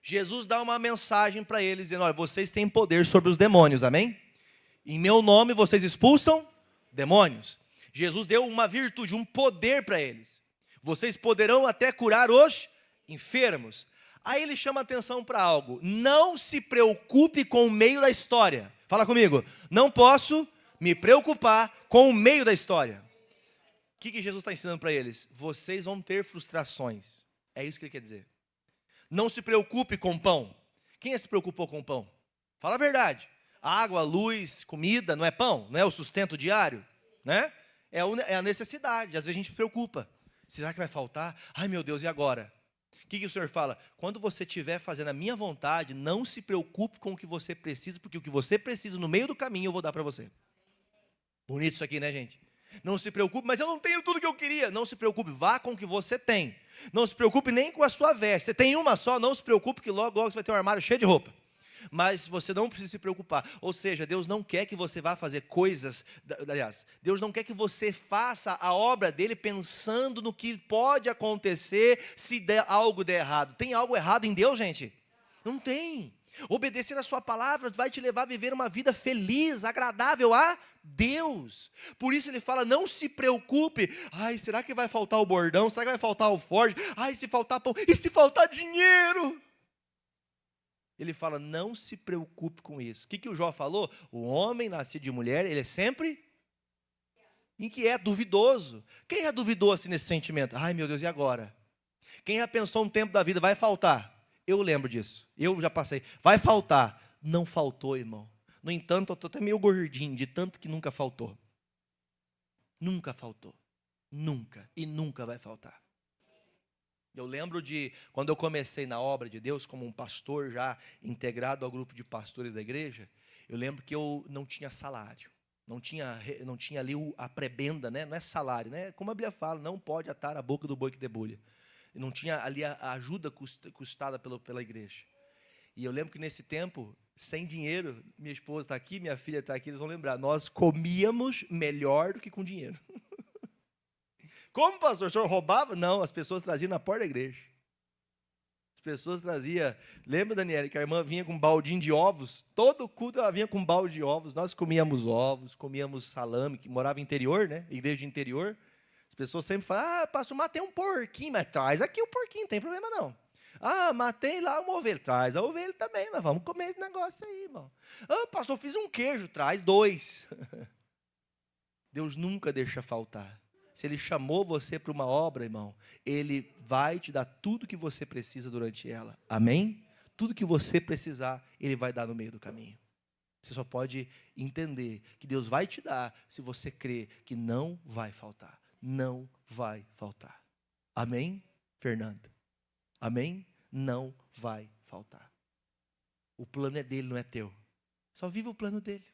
Jesus dá uma mensagem para eles, dizendo, olha, vocês têm poder sobre os demônios, amém? Em meu nome vocês expulsam demônios. Jesus deu uma virtude, um poder para eles. Vocês poderão até curar os enfermos. Aí ele chama atenção para algo. Não se preocupe com o meio da história. Fala comigo. Não posso me preocupar com o meio da história. O que Jesus está ensinando para eles? Vocês vão ter frustrações. É isso que ele quer dizer. Não se preocupe com pão. Quem se preocupou com pão? Fala a verdade. Água, luz, comida, não é pão? Não é o sustento diário? Né? É a necessidade. Às vezes a gente se preocupa. Será que vai faltar? Ai meu Deus, e agora? O que o Senhor fala? Quando você estiver fazendo a minha vontade, não se preocupe com o que você precisa, porque o que você precisa no meio do caminho eu vou dar para você. Bonito isso aqui, né, gente? Não se preocupe, mas eu não tenho tudo que eu queria. Não se preocupe, vá com o que você tem. Não se preocupe nem com a sua veste. Você tem uma só, não se preocupe que logo você vai ter um armário cheio de roupa. Mas você não precisa se preocupar. Ou seja, Deus não quer que você vá fazer coisas... Aliás, Deus não quer que você faça a obra dele pensando no que pode acontecer se algo der errado. Tem algo errado em Deus, gente? Não tem. Obedecer a sua palavra vai te levar a viver uma vida feliz, agradável a Deus. Por isso ele fala, não se preocupe. Ai, será que vai faltar o bordão? Será que vai faltar o forte? Ai, se faltar pão. E se faltar dinheiro? Ele fala, não se preocupe com isso. O que o Jó falou? O homem nascido de mulher, ele é sempre inquieto, duvidoso. Quem já duvidou assim nesse sentimento? Ai meu Deus, e agora? Quem já pensou um tempo da vida, vai faltar? Eu lembro disso, eu já passei. Vai faltar. Não faltou, irmão. No entanto, eu estou até meio gordinho, de tanto que nunca faltou. Nunca faltou. Nunca. E nunca vai faltar. Eu lembro de quando eu comecei na obra de Deus como um pastor já integrado ao grupo de pastores da igreja, eu lembro que eu não tinha salário, não tinha ali a prebenda, né? Não é salário, né? Como a Bíblia fala, não pode atar a boca do boi que debulha. Não tinha ali a ajuda custada pela igreja. E eu lembro que nesse tempo, sem dinheiro, minha esposa está aqui, minha filha está aqui, eles vão lembrar, nós comíamos melhor do que com dinheiro. Como, pastor? O senhor roubava? Não, as pessoas traziam na porta da igreja. As pessoas traziam... Lembra, Daniela, que a irmã vinha com um baldinho de ovos? Todo culto ela vinha com um balde de ovos. Nós comíamos ovos, comíamos salame, que morava no interior, né? Igreja de interior. As pessoas sempre falam, pastor, matei um porquinho. Mas traz aqui o porquinho, não tem problema não. Matei lá uma ovelha. Traz a ovelha também, mas vamos comer esse negócio aí, irmão. Pastor, fiz um queijo. Traz 2. Deus nunca deixa faltar. Se Ele chamou você para uma obra, irmão, Ele vai te dar tudo que você precisa durante ela. Amém? Tudo que você precisar, Ele vai dar no meio do caminho. Você só pode entender que Deus vai te dar se você crer que não vai faltar. Não vai faltar. Amém, Fernanda? Amém? Não vai faltar. O plano é dele, não é teu. Só viva o plano dele.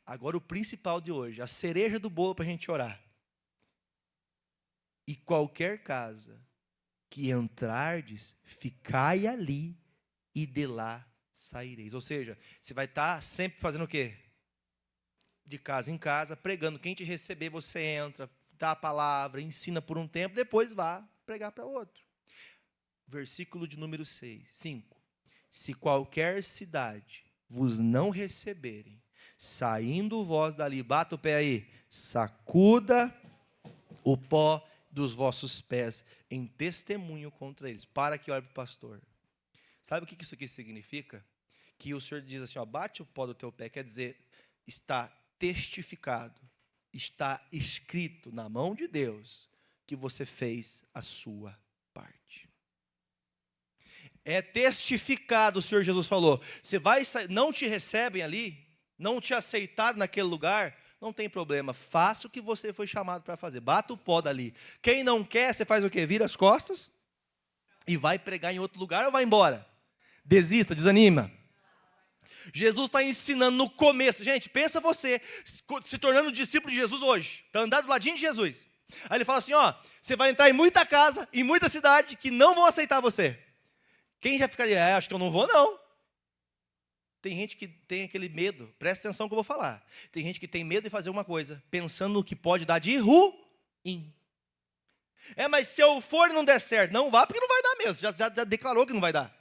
Agora o principal de hoje, a cereja do bolo para a gente orar. E qualquer casa que entrardes, ficai ali e de lá saireis. Ou seja, você vai estar sempre fazendo o quê? De casa em casa, pregando. Quem te receber, você entra, dá a palavra, ensina por um tempo, depois vá pregar para outro. Versículo de número 5. Se qualquer cidade vos não receberem, saindo vós dali, bata o pé aí, sacuda o pó dos vossos pés em testemunho contra eles. Para que olhe para o pastor. Sabe o que isso aqui significa? Que o Senhor diz assim, bate o pó do teu pé, quer dizer, está testificado, está escrito na mão de Deus que você fez a sua parte. É testificado, o Senhor Jesus falou. Você vai sair, não te recebem ali, não te aceitaram naquele lugar, não tem problema, faça o que você foi chamado para fazer, bata o pó dali. Quem não quer, você faz o quê? Vira as costas e vai pregar em outro lugar ou vai embora? Desista, desanima. Jesus está ensinando no começo, gente, pensa você se tornando discípulo de Jesus hoje, para andar do ladinho de Jesus. Aí ele fala assim, você vai entrar em muita casa, em muita cidade, que não vão aceitar você. Quem já ficaria, acho que eu não vou não. Tem gente que tem aquele medo, presta atenção no que eu vou falar. Tem gente que tem medo de fazer uma coisa, pensando no que pode dar de ruim. Mas se eu for e não der certo, não vá, porque não vai dar mesmo, já declarou que não vai dar.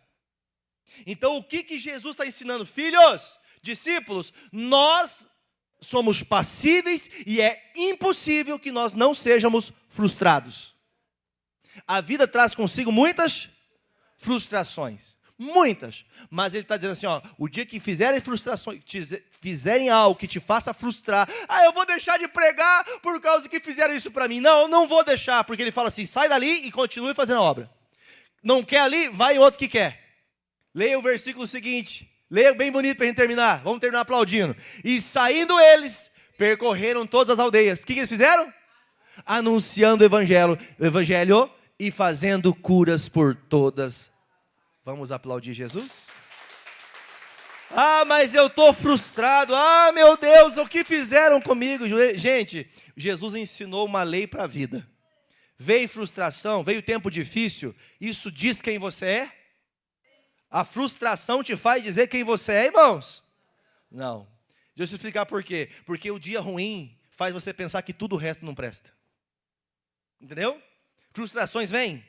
Então o que Jesus está ensinando? Filhos, discípulos, nós somos passíveis e é impossível que nós não sejamos frustrados. A vida traz consigo muitas frustrações. Muitas, mas ele está dizendo assim, o dia que fizerem frustrações, fizerem algo que te faça frustrar, eu vou deixar de pregar por causa que fizeram isso para mim. Não, eu não vou deixar, porque ele fala assim, sai dali e continue fazendo a obra. Não quer ali, vai em outro que quer. Leia o versículo seguinte, leia bem bonito para a gente terminar, vamos terminar aplaudindo. E saindo eles, percorreram todas as aldeias. O que eles fizeram? Anunciando o evangelho e fazendo curas por todas. Vamos aplaudir Jesus? Mas eu estou frustrado. Meu Deus, o que fizeram comigo? Gente, Jesus ensinou uma lei para a vida. Veio frustração, veio tempo difícil, isso diz quem você é? A frustração te faz dizer quem você é, irmãos? Não. Deixa eu explicar por quê. Porque o dia ruim faz você pensar que tudo o resto não presta. Entendeu? Frustrações vêm?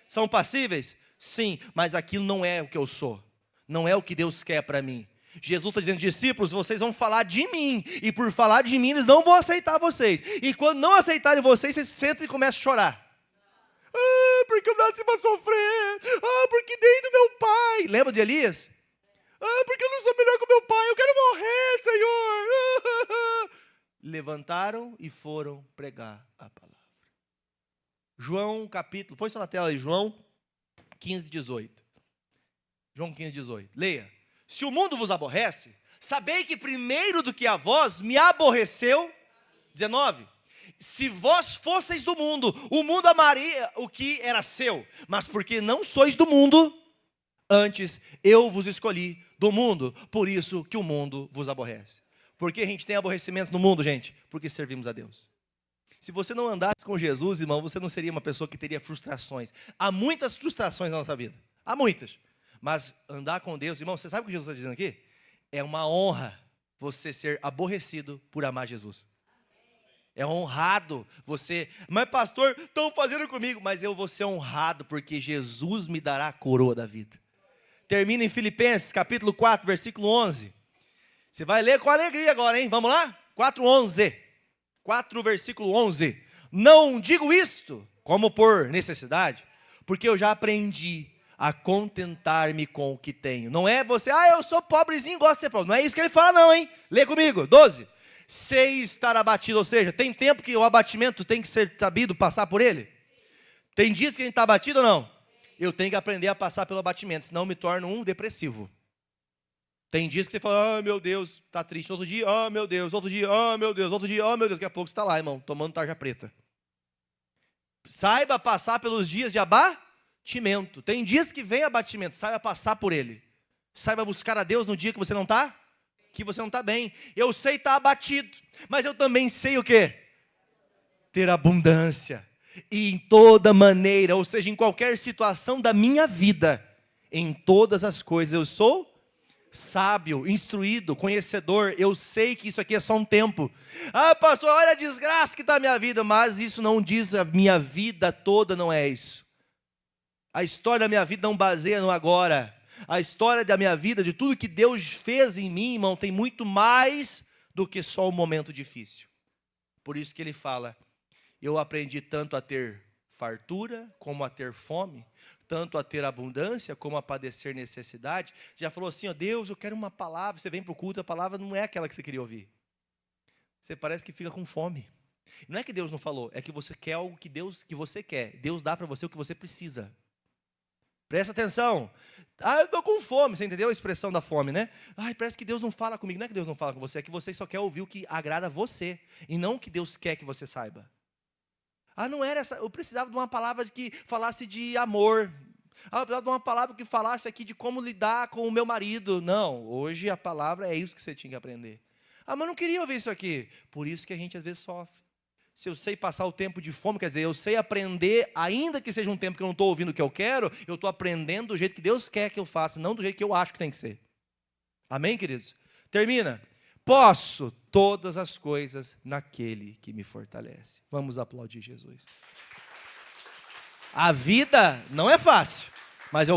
São passíveis? Sim, mas aquilo não é o que eu sou. Não é o que Deus quer para mim. Jesus está dizendo, discípulos, vocês vão falar de mim. E por falar de mim, eles não vão aceitar vocês. E quando não aceitarem vocês, vocês sentam e começam a chorar. Porque eu nasci para sofrer. Porque dei do meu pai. Lembra de Elias? Porque eu não sou melhor que o meu pai. Eu quero morrer, Senhor. Levantaram e foram pregar a palavra. João capítulo, põe isso na tela aí, João 15, 18. João 15, 18. Leia. Se o mundo vos aborrece, sabei que primeiro do que a vós me aborreceu. 19. Se vós fosseis do mundo, o mundo amaria o que era seu. Mas porque não sois do mundo, antes eu vos escolhi do mundo. Por isso que o mundo vos aborrece. Por que a gente tem aborrecimentos no mundo, gente? Porque servimos a Deus. Se você não andasse com Jesus, irmão, você não seria uma pessoa que teria frustrações. Há muitas frustrações na nossa vida. Há muitas. Mas andar com Deus, irmão, você sabe o que Jesus está dizendo aqui? É uma honra você ser aborrecido por amar Jesus. É honrado você. Mas pastor, estão fazendo comigo. Mas eu vou ser honrado porque Jesus me dará a coroa da vida. Termina em Filipenses, capítulo 4, versículo 11. Você vai ler com alegria agora, hein? Vamos lá? 4:11. 4, versículo 11. Não digo isto como por necessidade, porque eu já aprendi a contentar-me com o que tenho. Não é você, eu sou pobrezinho, gosto de ser pobre. Não é isso que ele fala não, hein? Lê comigo, 12. Sei estar abatido, ou seja, tem tempo que o abatimento tem que ser sabido, passar por ele? Tem dias que a gente está abatido ou não? Eu tenho que aprender a passar pelo abatimento, senão eu me torno um depressivo. Tem dias que você fala, meu Deus, está triste. Outro dia, meu Deus. Outro dia, meu Deus. Outro dia, meu Deus. Daqui a pouco você está lá, irmão, tomando tarja preta. Saiba passar pelos dias de abatimento. Tem dias que vem abatimento, saiba passar por ele. Saiba buscar a Deus no dia que você não está? Que você não está bem. Eu sei estar abatido, mas eu também sei o quê? Ter abundância. E em toda maneira, ou seja, em qualquer situação da minha vida, em todas as coisas eu sou sábio, instruído, conhecedor. Eu sei que isso aqui é só um tempo. Pastor, olha a desgraça que está a minha vida. Mas isso não diz a minha vida toda, não é isso. A história da minha vida não baseia no agora. A história da minha vida, de tudo que Deus fez em mim, irmão, tem muito mais do que só um momento difícil. Por isso que ele fala, eu aprendi tanto a ter fartura como a ter fome, tanto a ter abundância como a padecer necessidade. Já falou assim, Deus, eu quero uma palavra. Você vem para o culto, a palavra não é aquela que você queria ouvir. Você parece que fica com fome. Não é que Deus não falou, é que você quer algo que você quer. Deus dá para você o que você precisa. Presta atenção. Eu estou com fome, você entendeu a expressão da fome, né? Parece que Deus não fala comigo. Não é que Deus não fala com você, é que você só quer ouvir o que agrada a você, e não o que Deus quer que você saiba. Não era essa, eu precisava de uma palavra que falasse de amor. Eu precisava de uma palavra que falasse aqui de como lidar com o meu marido. Não, hoje a palavra é isso que você tinha que aprender. Mas eu não queria ouvir isso aqui. Por isso que a gente às vezes sofre. Se eu sei passar o tempo de fome, quer dizer, eu sei aprender, ainda que seja um tempo que eu não estou ouvindo o que eu quero, eu estou aprendendo do jeito que Deus quer que eu faça, não do jeito que eu acho que tem que ser. Amém, queridos? Termina. Posso todas as coisas naquele que me fortalece. Vamos aplaudir Jesus. A vida não é fácil, mas eu